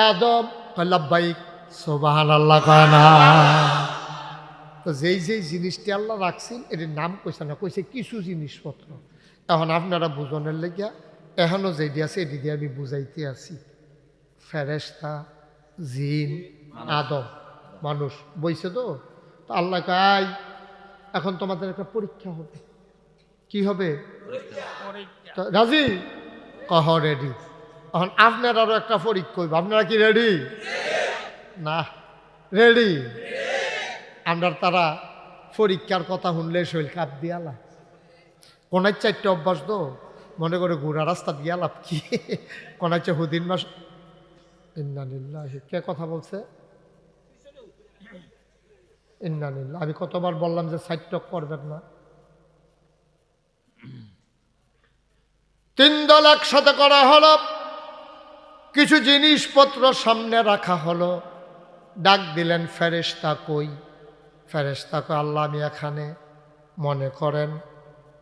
আদম লাব্বাইক সুবহানাল্লাহ কয় না। তো যেই জিনিসটি আল্লাহ রাখছেন এটির নাম কইছে না, কইছে কিছু জিনিসপত্র। এখন আপনারা বুঝনের লেগিয়া এখনও যেটি আছে এটি দিয়ে আমি বুঝাইতে আছি। ফেরেশতা, জিন, আদম, মানুষ বইছে তো। আল্লাহ কয় এখন তোমাদের একটা পরীক্ষা হবে। কি হবে? রাজি? কহ রেডি। এখন আপনার আরো একটা পরীক্ষা হইব, আপনারা কি রেডি? না রেডি? আমরা তারা পরীক্ষার কথা শুনলে শৈল কাপ দিয়ালা, কোনার 4টে অভ্যাস তো মনে করে ঘোরা রাস্তা দিয়ালাপ কি কোনার চে হুদিন মাস। ইন্নালিল্লাহি, কে কথা বলছে? ইন্নালিল্লাহ। আমি কতবার বললাম যে সাইড টক করবেন না। 3 দল একসাথে করা হলো, কিছু জিনিসপত্র সামনে রাখা হলো। ডাক দিলেন ফেরেশতা কই? ফেরেশতা কই আল্লাহ আমি এখানে। মনে করেন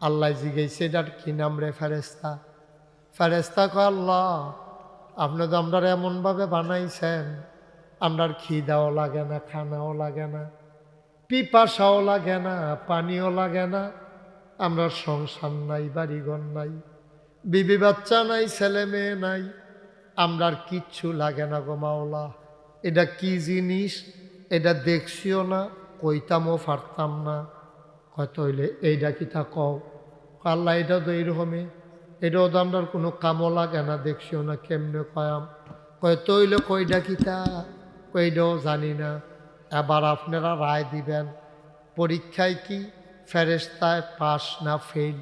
আল্লাহ জিজ্ঞেসে এটার কি নাম রে ফেরেশতা? ফেরেশতা কয় আল্লাহ আপনি তো আমরা এমনভাবে বানাইছেন, আমরার খিদাও লাগে না, খানাও লাগে না, পিপাসাও লাগে না, পানিও লাগে না, আমরা সংসার নাই, বাড়িঘর নাই, বিবি বাচ্চা নাই, ছেলে মেয়ে নাই, আমরার কিচ্ছু লাগে না গো মাওলা। এটা কি জিনিস? এটা দেখছিও না, কইতামও পারতাম না। হয়তো হইলে এইটা কি তা কও? আল্লাহ এটা তো এইরকমই, এটাও তো আমরার কোনো কামও লাগে না, দেখছিও না, কেমনে কয়াম? হয়তো হইলে কইটা কি তা? কইটাও জানি না। এবার আপনারা রায় দিবেন, পরীক্ষায় কি ফেরেশতায় পাস না ফেল?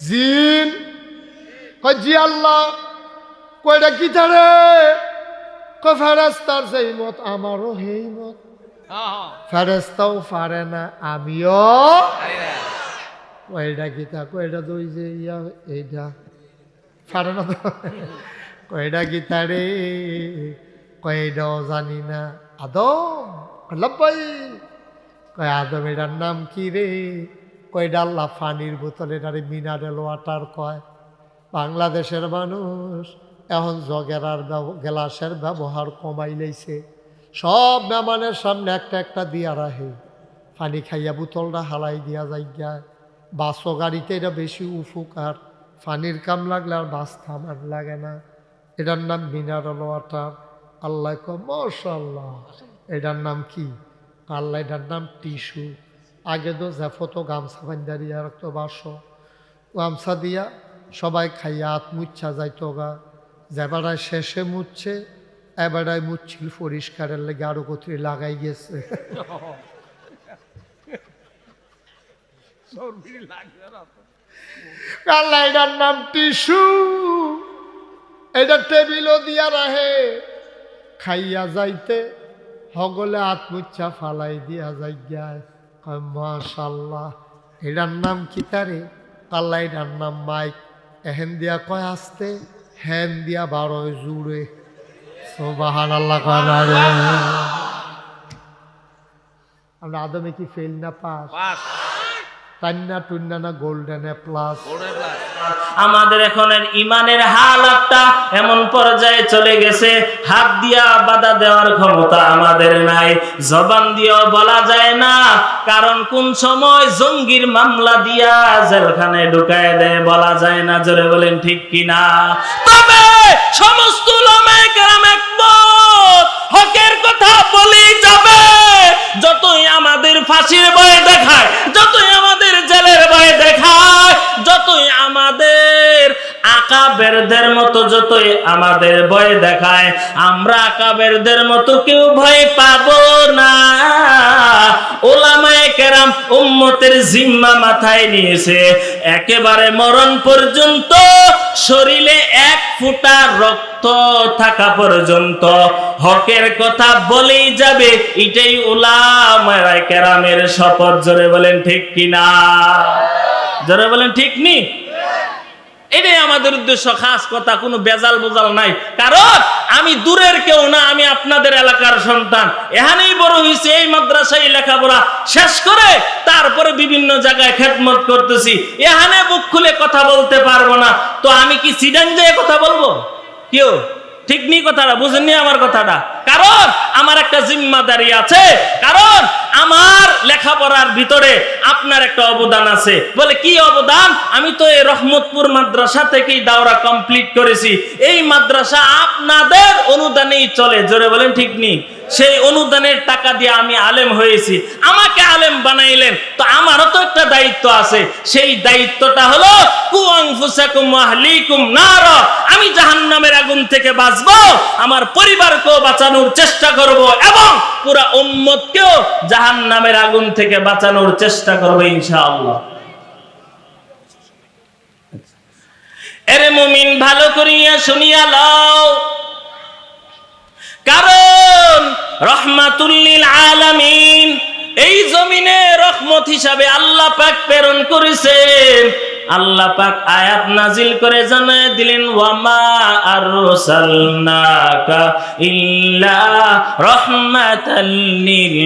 জিন কয় জি আল্লাহ। কয়টা কিতা রে? কয় ফেরেশতার সেই মত, আমারও সেই মত। ফেরেশতাও পারে না, আমিও। কয়টা কিতা? কয়টা দই যে ইয়া এইটা পারে না তো। কয়টা কিতা রে? কয়টাও জানি না। আদম লব্বাই। কয় আদম এটার নাম কি রে? কয়টা আল্লাহ পানির বোতলে এটারে মিনারেল ওয়াটার কয়। বাংলাদেশের মানুষ এখন জগের আর গ্লাসের ব্যবহার কমাই লাইছে। সব মেহমানের সামনে একটা একটা দিয়া রাখে, পানি খাইয়া বোতলটা হালাই দিয়া যায়। বাসও গাড়িতে এটা বেশি উপকার, পানির কাম লাগলে আর বাস থামার লাগে না। এটার নাম মিনারেল ওয়াটার। আল্লাহ কয় মাশাআল্লাহ। এটার নাম কি? আল্লাহ এটার নাম টিস্যু। আগে তো জ্যাফতো গামছা বান্ধা দিয়া রাখতো, বাসো গামছা দিয়া সবাই খাইয়া হাত মুচ্ছা যাইতো গা। যেবারায় শেষে মুচ্ছে, এবারায় মুচ্ছিল পরিষ্কারের লেগে আরো কতরি লাগাই গেছে। আল্লাহ এটার নাম টিস্যু। এটা টেবিলও দিয়া রাহে, খাইয়া যাইতে হগলে হাত মুচ্ছা ফালাই দিয়া যাই। মাশাআল্লাহ। এটার নাম কি তারে? আল্লাহ এটার নাম মাইক। এহেন দিয়া কয় আসতে, হ্যান দিয়া 12 জুড়ে। সুবহানাল্লাহ। আমরা আদমে কি ফেল না পাস? টান্না টুন্না না গোল্ডেন এ প্লাস? আমাদের এখনের ইমানের হালাতটা এমন পর্যায়ে চলে গেছে, হাত দিয়া বাধা দেওয়ার ক্ষমতা আমাদের নাই, জবান দিয়েও বলা যায় না। কারণ কোন সময় জঙ্গির মামলা দিয়া জেলখানায় ঢুকায় দেয় বলা যায় না। জোরে বলেন ঠিক কিনা? তবে সমস্ত উলামায়ে কেরাম একমত, হকের কথা বলেই যাবে। যতই আমাদের ফাঁসির ভয় দেখায়, যতই আমাদের জেলের ভয় দেখায়, যতই আমাদের আকাবেরদের মতো যতই আমাদের ভয় দেখায়, আমরা আকাবেরদের মতো কেউ ভয় পাবো না। উলামায়ে কেরাম উম্মতের জিম্মা মাথায় নিয়েছে, একেবারে মরণ পর্যন্ত শরীরে 1 ফোঁটা রক্ত থাকা পর্যন্ত হকের কথা বলেই যাবে। এটাই উলামায়ে কেরামের শপথ। জোরে বলেন ঠিক কিনা? জোরে বলেন ঠিক নি? এটাই আমাদের উদ্দেশ্য, খাস কথা, কোনো বেজাল বোজাল নাই। কারণ আমি দূরের কেউ না, আমি আপনাদের এলাকার সন্তান। এখানেই বড় হয়েছে, এই মাদ্রাসায় লেখাপড়া শেষ করে তারপরে বিভিন্ন জায়গায় খেদমত করতেছি। এখানে বুক খুলে কথা বলতে পারবো না, তো আমি কি সিডাং যেয়ে কথা বলবো? কেউ ঠিক নেই কথাটা, বুঝেননি আমার কথাটা? কারণ আমার একটা জিম্মাদারি আছে, কারণ আমার লেখাপড়ার ভিতরে আপনার একটা অবদান আছে। বলে কি অবদান? আমি তো এই রহমতপুর মাদ্রাসা থেকেই দাওরা কমপ্লিট করেছি। এই মাদ্রাসা আপনাদের অনুদানেই চলে। জোরে বলেন ঠিক নেই? সেই অনুদানের টাকা দিয়ে আমি আলেম হয়েছি। আমাকে আলেম বানাইলেন, তো আমারও তো একটা দায়িত্ব আছে। সেই দায়িত্বটা হলো কু আনফুসাকুম ওয়া আহলিকুম নার। আমি জাহান্নামের আগুন থেকে বাঁচবো, আমার পরিবারকেও বাঁচানোর চেষ্টা করব, এবং পুরা উম্মতকেও জাহান্নামের আগুন থেকে বাঁচানোর চেষ্টা করব ইনশাআল্লাহ। এরে মুমিন, ভালো করিয়া শুনিয়া লও, কারণ রহমাতুল লিল আলামিন এই জমিনে রহমত হিসাবে আল্লাহ পাক প্রেরণ করেছেন। আল্লাহ পাক আয়াত নাজিল করে জানায় দিলেন, ওয়ামা আরসালনাকা ইল্লা রাহমাতাল লিল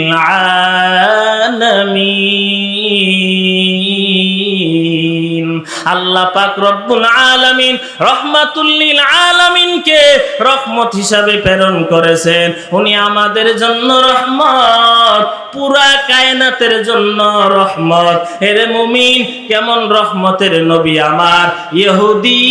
আলামিন। আল্লাহ পাক রব্বুল আলামিন রহমাতুল লিল আলামিনকে রহমত হিসাবে প্রেরণ করেছেন। উনি আমাদের জন্য রহমত, পুরা কায়নাতের জন্য রহমত। এরে মুমিন, কেমন রহমতের নবী আমার! ইহুদি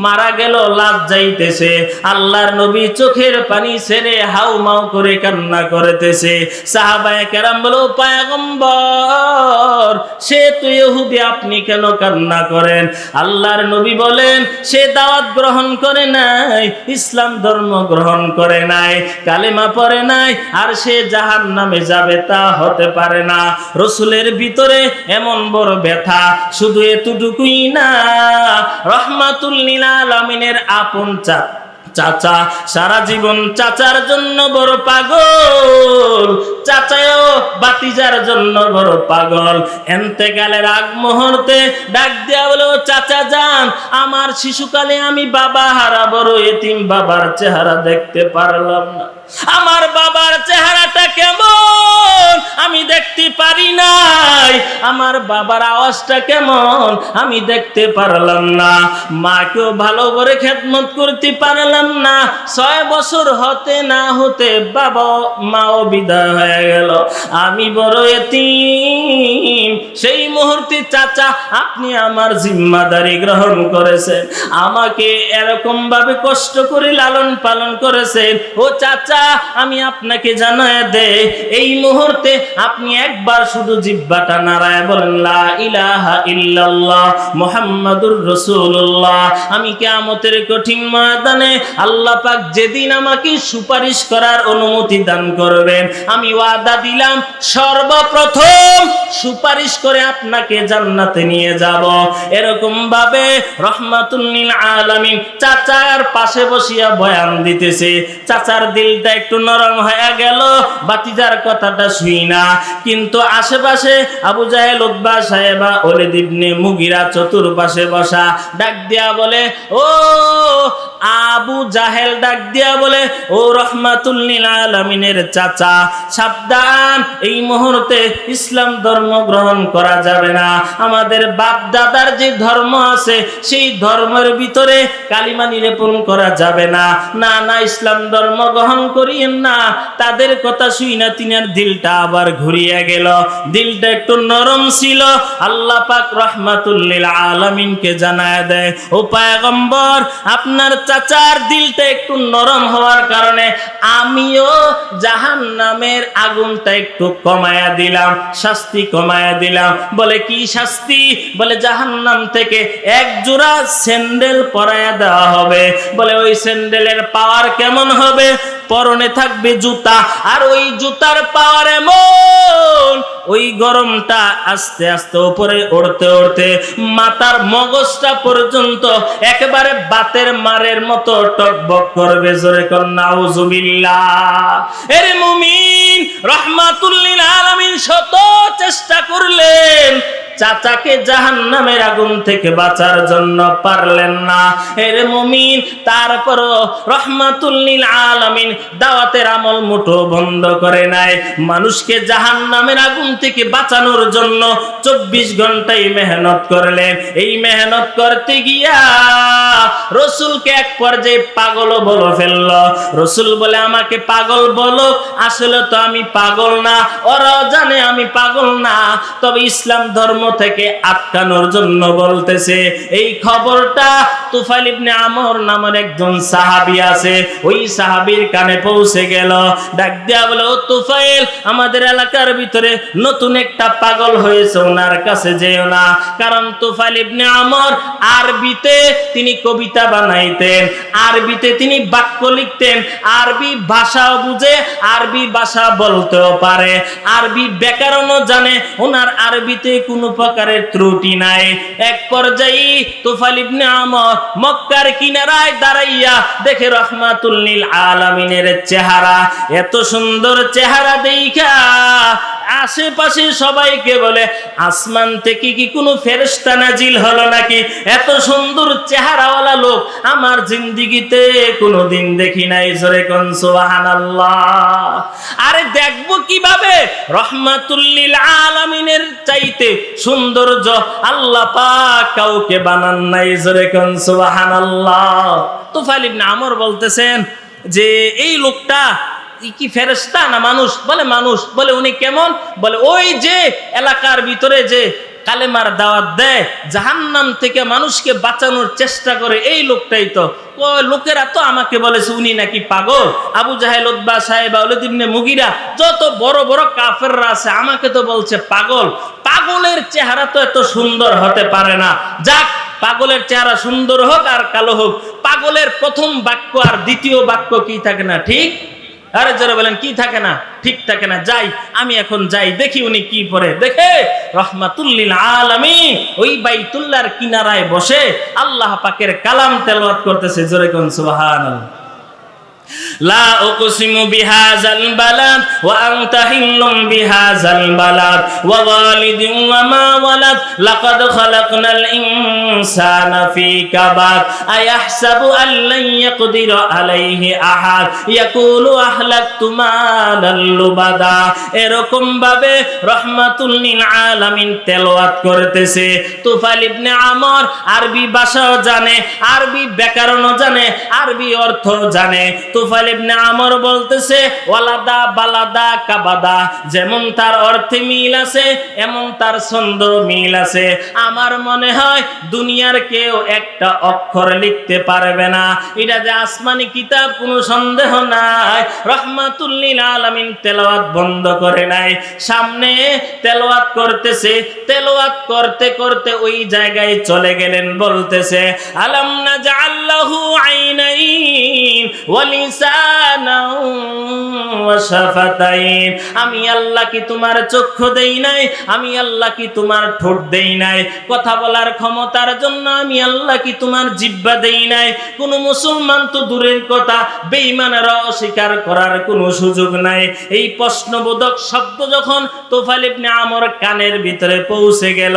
মারা গেল, লাশ যাইতেছে, আল্লাহর নবী চোখের পানি ছেড়ে হাউমাউ করে কান্না করতেছে। সাহাবায়ে কেরাম বলো, পয়গম্বর, সে তো ইহুদি, আপনি কেন কান্না করেন? আল্লাহর নবী বলেন, সে দাওয়াত গ্রহণ করে নাই, ইসলাম ধর্ম গ্রহণ করে নাই, কালেমা পড়ে নাই, আর সে জাহান্নামে যাবে তা হতে পারে না। রাসূলের ভিতরে এমন বড় ব্যথা, শুধু এতটুকুই না, রহমাতুল লিল আলামিনের আপন চাচা সারা জীবন চাচার জন্য বড় পাগল, চাচাও বাতিজার জন্য বড় পাগল। এন্তেকালের আগ মুহূর্তে ডাক দিয়া বলে, ও চাচা যান, আমার শিশুকালে আমি বাবা হারা বড় এতিম বাবার চেহারা দেখতে পারলাম না, আমার বাবার চেহারাটা কেমন আমি দেখতে পারি নাই, আমার বাবার আওয়াজটা কেমন আমি দেখতে পারলাম না, মাকেও ভালো করে খেদমত করতে পারলাম না, 6 বছর হতে না হতে বাবা মাও বিদায় হয়ে গেল, আমি বড় এতিম। সেই মুহূর্তে চাচা আপনি আমার জিম্মাদারি গ্রহণ করেছেন, আমাকে এরকম ভাবে কষ্ট করে লালন পালন করেছেন। ও চাচা আমি আপনাকে জানায় দে, এই মুহূর্তে আপনি একবার শুধু জিহ্বাটা নাড়ায় বলেন লা ইলাহা ইল্লাল্লাহ মুহাম্মাদুর রাসূলুল্লাহ। আমি কিয়ামতের কঠিন ময়দানে আল্লাহ পাক যেদিন আমাকে সুপারিশ করার অনুমতি দান করবেন, আমি ওয়াদা দিলাম সর্বপ্রথম সুপারিশ করে আপনাকে জান্নাতে নিয়ে যাব। এরকম ভাবে রহমাতুল লিল আলামিন চাচার পাশে বসিয়া বয়ান দিতেছে। চাচার দিলটা একটু নরম হয়ে গেল, বাতিজার কথাটা শুই না, কিন্তু আশেপাশে আবু জাহেল, উতবা, সাহেবা, ওলীদ ইবনে মুগিরা চতুর্পাশে বসা। ডাক দিয়া বলে, ও আবু জাহেল ডাক দিয়া বলে, ও রহমাতুল লিল আলামিনের চাচা সাবধান, এই মুহূর্তে ইসলাম ধর্ম গ্রহণ করা যাবে না, আমাদের বাপ দাদার যে ধর্ম আছে সেই ধর্মের ভিতরে কালিমা নিলেপন করা যাবে না, না না ইসলাম ধর্ম গ্রহণ করিয়েন না। তাদের কথা শুই না তিনার দিলটা আবার ঘুরিয়ে গেল, দিলটা একটু নরম ছিল। আল্লাহ পাক রহমাতুল লিল আলামিনকে জানায় দেয়, ও পয়গম্বর আপনার চাচার দিলটা একটু নরম হওয়ার কারণে আমিও জাহান্নামের আগুনটা একটু কমায়া দিলাম, শাস্তি কমায়া দিলাম। বলে কি শাস্তি? বলে জাহান্নাম থেকে এক জোড়া স্যান্ডেল পরায়া দেওয়া হবে। বলে ওই স্যান্ডেলের পাওয়ার কেমন হবে? পরনে থাকবে জুতা, আর ওই জুতার পাওয়ার এমন, ওই গরমটা আস্তে আস্তে উপরে উঠতে উঠতে মাথার মগজটা পর্যন্ত একেবারে বাতের মারের মতো টকবক করবে। জোরে কর নাউজুবিল্লাহ। এরে মুমিন, রহমাতুল লিল আলামিন শত চেষ্টা করলেন, চাচাকে জাহান্নামের আগুন থেকে বাঁচার জন্য পারলেন না। এরে মুমিন, তারপরও রহমাতুল লিল আলামিন দাওয়াতের আমল মুঠো বন্ধ করে নাই। মানুষকে জাহান্নামের আগুন থেকে বাঁচানোর জন্য 24 ঘন্টাই মেহনত করলেন। এই মেহনত করতে গিয়া রসুলকে এক পর্যায়ে পাগল বলে ফেলল। রসুল বলে, আমাকে পাগল বলো, আসলে তো আমি পাগল না, ওরাও জানে আমি পাগল না, তবে ইসলাম ধর্ম থেকে আটকানোর জন্য বলতেছে। এই খবরটা তুফাইল ইবনে আমর নামের একজন সাহাবী আছে, ওই সাহাবীর কানে পৌঁছে গেল। ডাক দিয়া বলে, ও তুফাইল, আমাদের এলাকার ভিতরে নতুন একটা পাগল হয়েছে, ওনার কাছে যেও না। কারণ তুফাইল ইবনে আমর আরবিতে তিনি কবিতা বানাইতেন, আরবিতে তিনি বাক্য লিখতেন, আরবি ভাষাও বুঝে, আরবি ভাষা বলতেও পারে, আরবি ব্যাকরণও জানে, ওনার আরবিতে কোনো প্রকারের ত্রুটি নাই। এক পর্যায়ে তুফাইল ইবনে আমর মক্কার কিনারায় দাঁড়াইয়া দেখে রহমাতুল লিল আলামিনের চেহারা, এত সুন্দর চেহারা দেইখা আশেপাশে সবাইকে বলে, আসমান থেকে কি কোনো ফেরেশতা নাজিল হলো নাকি? এত সুন্দর চেহারাওয়ালা লোক আমার জিন্দেগিতে কোনোদিন দেখি নাই। জোরে কোন সুবহানাল্লাহ। আরে দেখবো কিভাবে? রহমাতুল লিল আলামিনের চাইতে সৌন্দর্য আল্লাহ পাক কাউকে বানান নাই। জোরে কোন সুবহানাল্লাহ। তুফাইল ইবনে আমর বলতেছেন যে এই লোকটা কি ফেরেশতা না মানুষ? বলে মানুষ। বলে উনি কেমন? বলে ওই যে এলাকার ভিতরে যে কালেমার দাওয়াত দেয়, জাহান্নাম থেকে মানুষকে বাঁচানোর চেষ্টা করে, এই লোকটাই তো। লোকেরা তো আমাকে বলেছে উনি নাকি পাগল। আবু জাহেল, উতবা, সাহেবা, ওলীদ ইবনে মুগিরা, যত বড় বড় কাফেররা আছে আমাকে তো বলছে পাগল। পাগলের চেহারা তো এত সুন্দর হতে পারে না। যাক, পাগলের চেহারা সুন্দর হোক আর কালো হোক, পাগলের প্রথম বাক্য আর দ্বিতীয় বাক্য কি থাকে না ঠিক? আরে যারা বলেন কি থাকে না? ঠিক থাকে না। যাই, আমি এখন যাই, দেখি উনি কি পড়ে। দেখে রহমাতুল লিল আলামিন ওই বাইতুল্লাহর কিনারায় বসে আল্লাহ পাকের কালাম তেলাওয়াত করতেছে। জোরে কোন সুবহানাল্লাহ। লা উকসিমু বিহাযাল বালাদ ওয়া আনতা হিল্লুম বিহাযাল বালাদ ওয়া ওয়ালিদিন ওয়া মা ওয়ালাদ লাকাদ খালাকনাল ইনসানা ফি কাবাদ আয়াহসাবু আল লান ইয়াকদিরা আলাইহি আহাদ ইয়াকুলু আহলাকতু মালাল লুবাদা। এরকম ভাবে রাহমাতুল লিল আলামিন তেলাওয়াত করতেছে। তুফাইল ইবনে আমর আরবি ভাষাও জানে, আরবি ব্যাকরণও জানে, আরবি অর্থ জানে। তুফাইল ইবনে আমর বলতেছে ওয়ালাদা বালাদা কাবাদা, যেমন তার অর্থে মিল আছে এমন তার ছন্দ মিল আছে। আমার মনে হয় দুনিয়ার কেউ একটা অক্ষর লিখতে পারবে না। এটা যে আসমানি কিতাব কোনো সন্দেহ নাই। রাহমাতুল লিল আলামিন তেলাওয়াত বন্ধ করে নাই, সামনে তেলাওয়াত করতেছে। তেলাওয়াত করতে করতে ওই জায়গায় চলে গেলেন, বলতেছে আলাম নাজআল লাহু আইনাইন ওয়া লিসানান ওয়া শাফাতাইন। আমি আল্লাহ কি তোমার চক্ষু দেই নাই? আমি আল্লাহ কি তোমার ঠোঁট দেই নাই? কথা বলার ক্ষমতার জন্য আমি আল্লাহ কি তোমার জিহ্বা দেই নাই? কোন মুসলমান তো দূরের কথা, বেঈমানেরা অস্বীকার করার কোনো সুযোগ নাই। এই প্রশ্নবোধক শব্দ যখন তুফাইল ইবনে আমর কানের ভিতরে পৌঁছে গেল,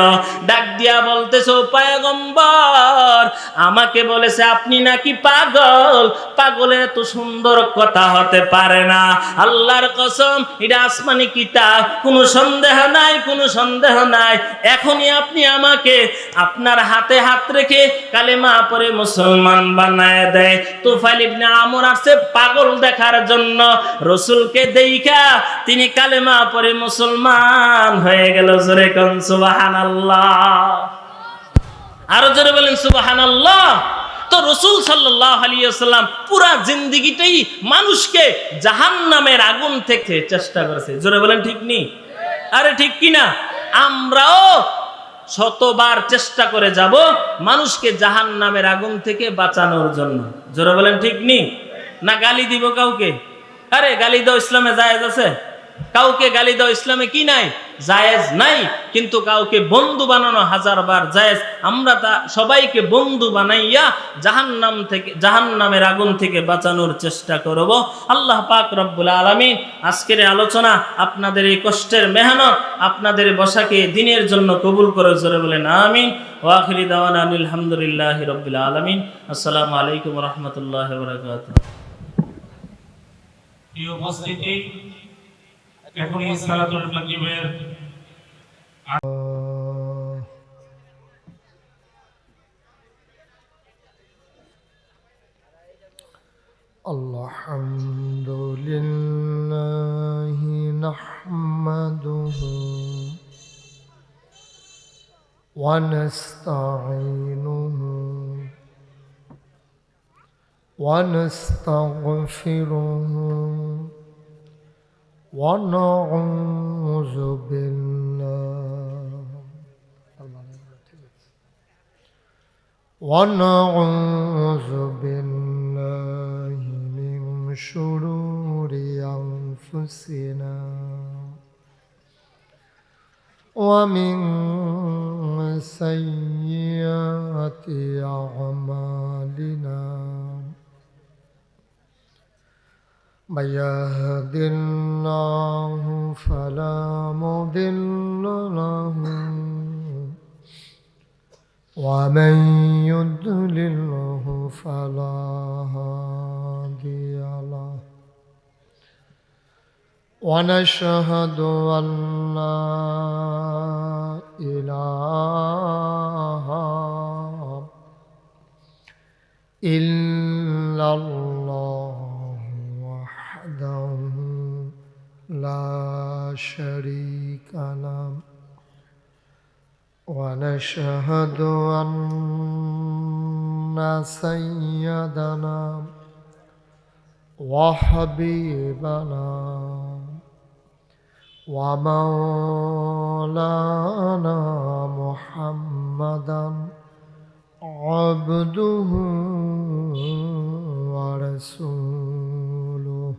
ডাক দিয়া বলতেছে ও পয়গম্বর, আমাকে বলেছে আপনি নাকি পাগল। পাগলের এত সুন্দর কথা হতে পারে না। আল্লাহর কসম, এটা আসমানি কিতাব, কোনো সন্দেহ নাই, কোনো সন্দেহ নাই। এখনই আপনি আমাকে আপনার হাতে হাত রেখে কালেমা পড়ে মুসলমান বানায় দেয়। তুফাইল ইবনে আমর আসছে পাগল দেখার জন্য, রাসূলকে দেইখা তিনি কালেমা পড়ে মুসলমান হয়ে গেল। জোরে কোন সুবহানাল্লাহ, আরো জোরে বলেন সুবহানাল্লাহ। তো রাসূল সাল্লাল্লাহু আলাইহি ওয়াসাল্লাম পুরা জিন্দেগিটাই মানুষকে জাহান্নামের আগুন থেকে চেষ্টা করেছে। জোরে বলেন ঠিক নেই? আরে ঠিক কি না? আমরাও শতবার চেষ্টা করে যাব মানুষকে জাহান্নামের আগুন থেকে বাঁচানোর জন্য। জোরে বলেন ঠিক নেই? না গালি দিব কাউকে? আরে গালি দাও ইসলামে জায়েজ আছে? কাউকে গালি দাও ইসলামে কি নাই? জায়েজ নাই। কিন্তু কাউকে বন্ধু বানানো হাজারবার জায়েজ। আমরা তা সবাইকে বন্ধু বানাইয়া জাহান্নাম থেকে, জাহান্নামের আগুন থেকে বাঁচানোর চেষ্টা করব। আল্লাহ পাক রব্বুল আলামিন আজকের আলোচনা, আপনাদের এই কষ্টের মেহনত, আপনাদের বসাকে দিনের জন্য কবুল করে। জোরে বলেন আমিন। ওয়া আখিরি দাওয়ানা আলহামদুলিল্লাহি রাব্বিল আলামিন। আসসালামু আলাইকুম ওয়া রাহমাতুল্লাহি ওয়া বারাকাতুহু। এই উপস্থিতি এখন সালাতুল মাগরিবের আলহামদুলিল্লাহি নাহমাদুহু ওয়া নাস্তাঈনুহু ওয়া নাস্তাগফিরুহু ونعوذ بالله من شرور أنفسنا ومن سيئات أعمالنا من يهد الله فلا مضل له ومن يضلله فلا هادي له ونشهد أن لا إله إلا الله وحده لا شريك له ونشهد أن سيدنا وحبيبنا ومولانا محمدا عبده ورسوله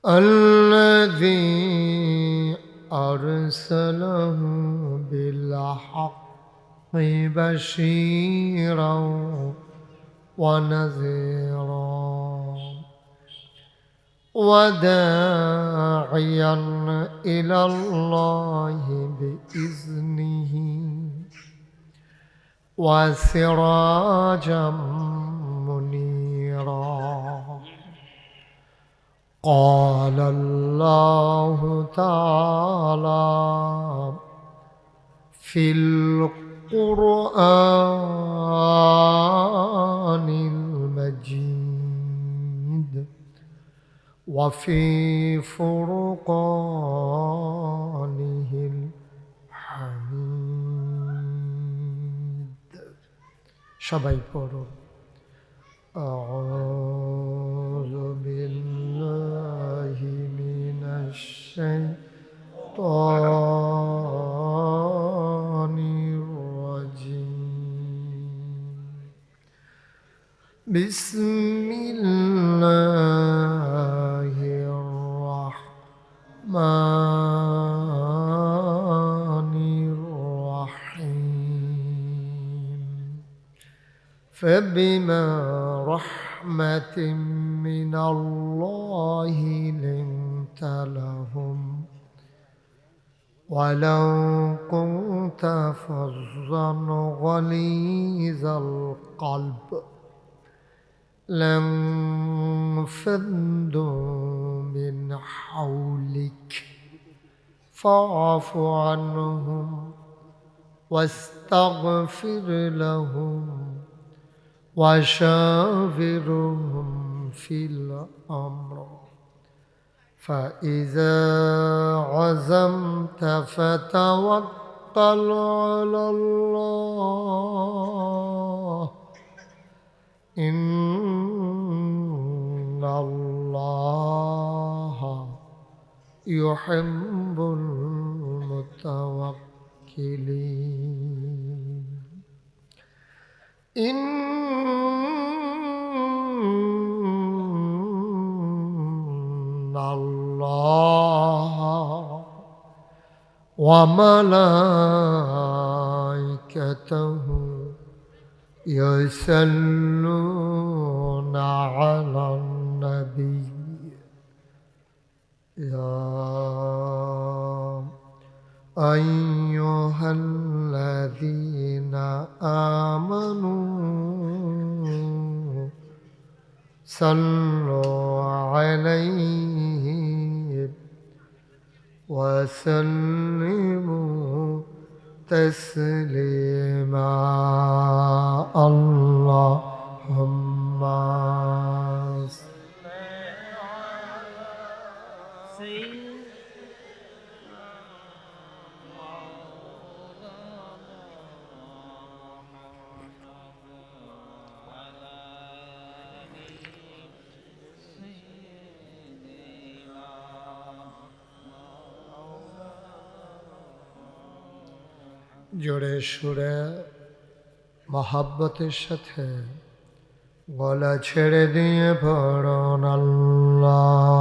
الذي أرسله بالحق بشيرا ونذيرا وداعيا إلى الله بإذنه وسراجا منيرا قال الله تعالى في القرآن المجيد وفي فرقانه الحميد সবাই পড়ুন أعوذ بالله من الشيطان الرجيم بسم الله الرحمن الرحيم فبما رحمة من الله لنت لهم ولو كنت فظا غليظ القلب لانفضوا من حولك فاعف عنهم واستغفر لهم وشاورهم في الأمر فإذا عزمت فتوكل على الله إن الله يحب المتوكلين إن الله وملائكته يصلون على النبي يا أيها الذين آمنوا صلوا عليه وسلموا تسليما اللهم জোরে সুরে মহাব্বতের সাথে গলা ছেড়ে দিয়ে পড়ুন আল্লাহুম্মা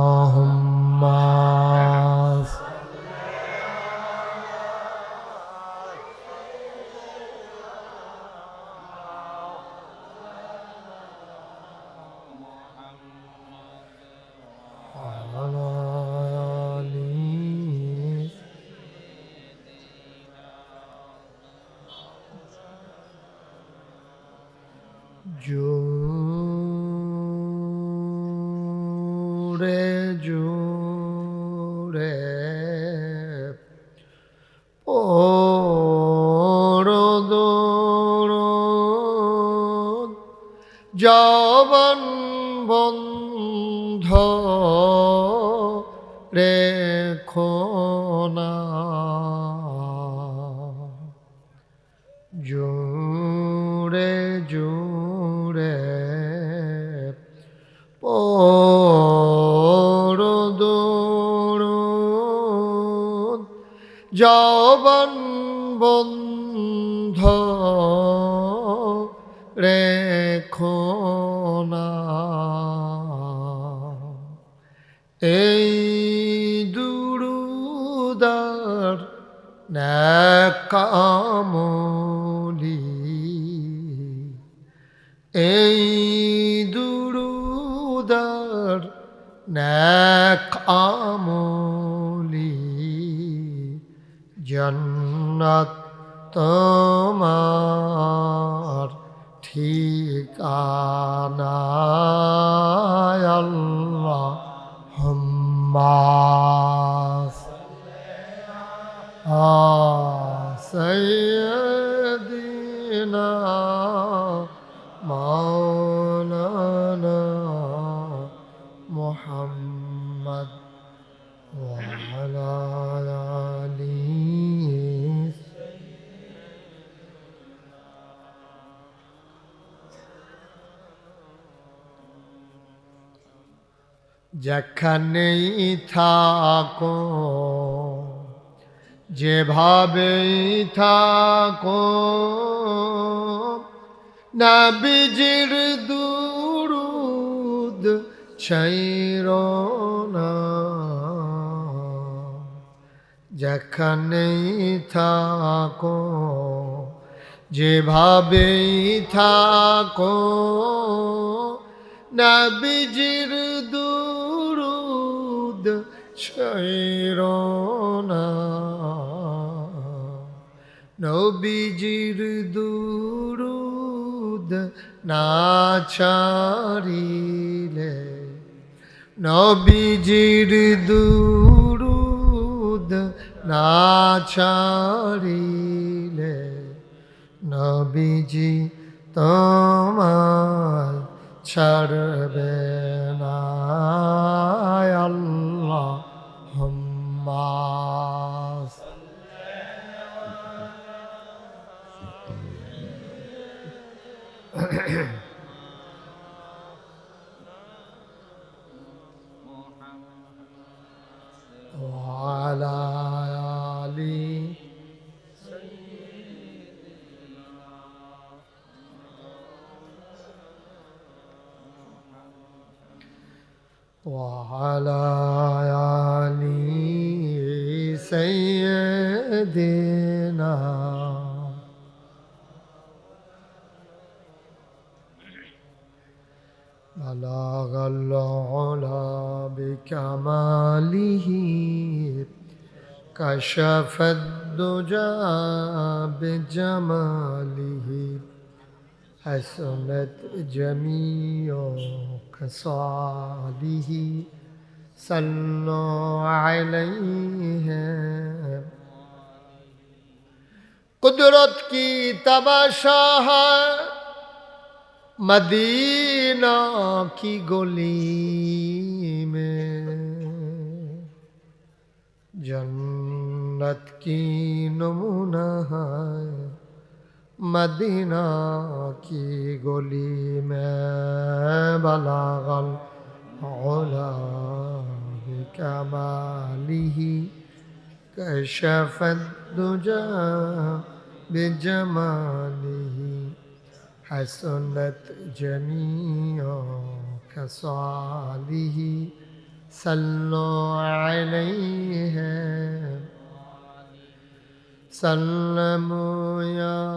জোরে জোরে পড়ুন জবান বন্ধ রেখো না জোরে জোরে পড়ুন জবান বন্ধ রেখো না এই দুরুদার নেক আমলি এই দুরুদার নেক আমলি জন্নত তোমার ঠিকানা আল্লাহুম্মা সাইয়্যিদিনা মাওলানা মুহাম্মদ ওয়া আলা আলিহি যেখানেই থাকো যেভাবেই থাকো নবীজির দুরুদ ছাইরো না যেখানেই থাকো যেভাবেই থাকো নবীজির দুরুদ ছাইরো না নবীজির দুরুদ না ছাড়িলে নবীজির দুরুদ না ছাড়িলে নবীজি তোমায় ছাড়বে না আল্লাহুম্মা وعلى آل وعلى آل سيدنا بلغ العلا بكماله كشف الدجى بجماله حسنت جميع خصاله صلوا عليه قدرت کی تماشا ہے مدینہ کی گلی میں جنت کی نمونہ ہے مدینہ کی گلی میں بلغ العلا بکمالہ کشف الدجى بجمالہ حسنت جميع خصاله صلوا عليه سلموا يا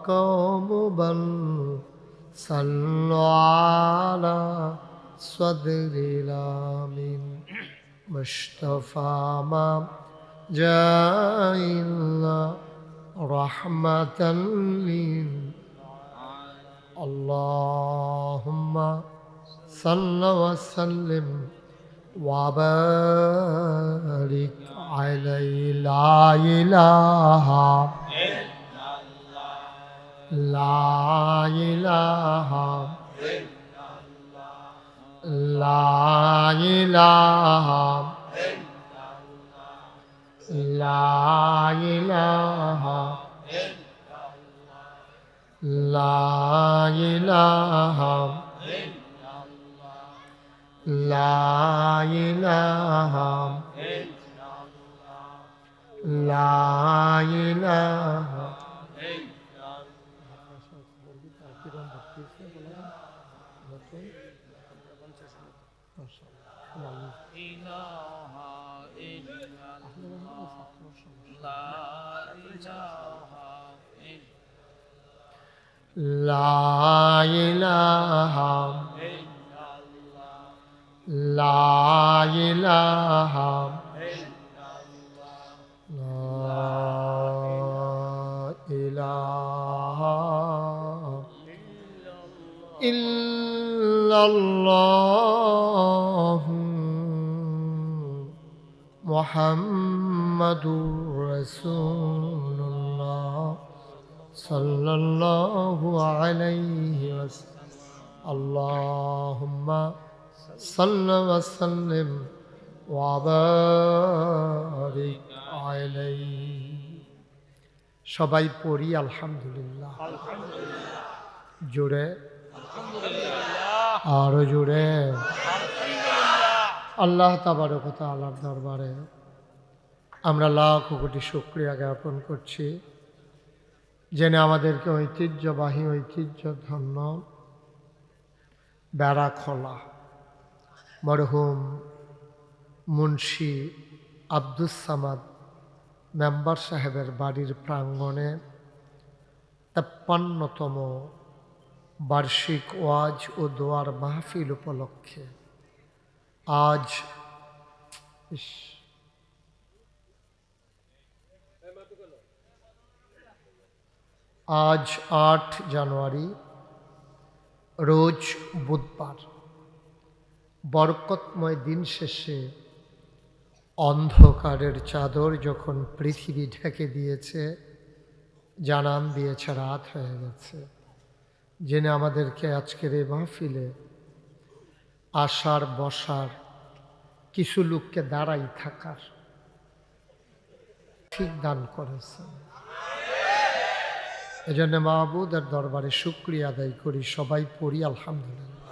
قوم بل صلوا على صدر الأمين مصطفى ما جاء إلا رحمة للعالمين اللهم صل وسلم وبارك عليه لا إله لا إله لا إله لا إله لا إله لا إله لا إله লা ইলাহা লা ইলাহা লা ইলাহা ইল্লাল্লাহ মুহাম্মাদুর রাসূলুল্লাহ সাল্লাল্লাহু আলাইহি ওয়াসাল্লাম আল্লাহুম্মা সাল্লি ওয়া সাল্লিম ওয়া বারিক আলাইহি। সবাই পড়ি আলহামদুলিল্লাহ। জোরে আরো জোরে। আল্লাহ তাবারক ওয়া তাআলার দরবারে আমরা লাখ কোটি শুকরিয়া জ্ঞাপন করছি, জেনে আমাদেরকে ঐতিহ্যবাহী ঐতিহ্যধন্য বেড়াখোলা মরহুম মুন্সি আব্দুস সামাদ মেম্বার সাহেবের বাড়ির প্রাঙ্গণে ৫৩তম বার্ষিক ওয়াজ ও দোয়ার মাহফিল উপলক্ষে আজ আজ ৮ জানুয়ারি রোজ বুধবার বরকতময় দিন শেষে অন্ধকারের চাদর যখন পৃথিবী ঢেকে দিয়েছে, জানান দিয়েছে রাত হয়ে গেছে, জেনে আমাদেরকে আজকের এই মাহফিলে আসার বসার, কিছু লোককে দাঁড়াই থাকার ঠিক দান করেছেন। এজন্য মাহবুদের দরবারে শুকরিয়া আদায় করি। সবাই পড়ি আলহামদুলিল্লাহ।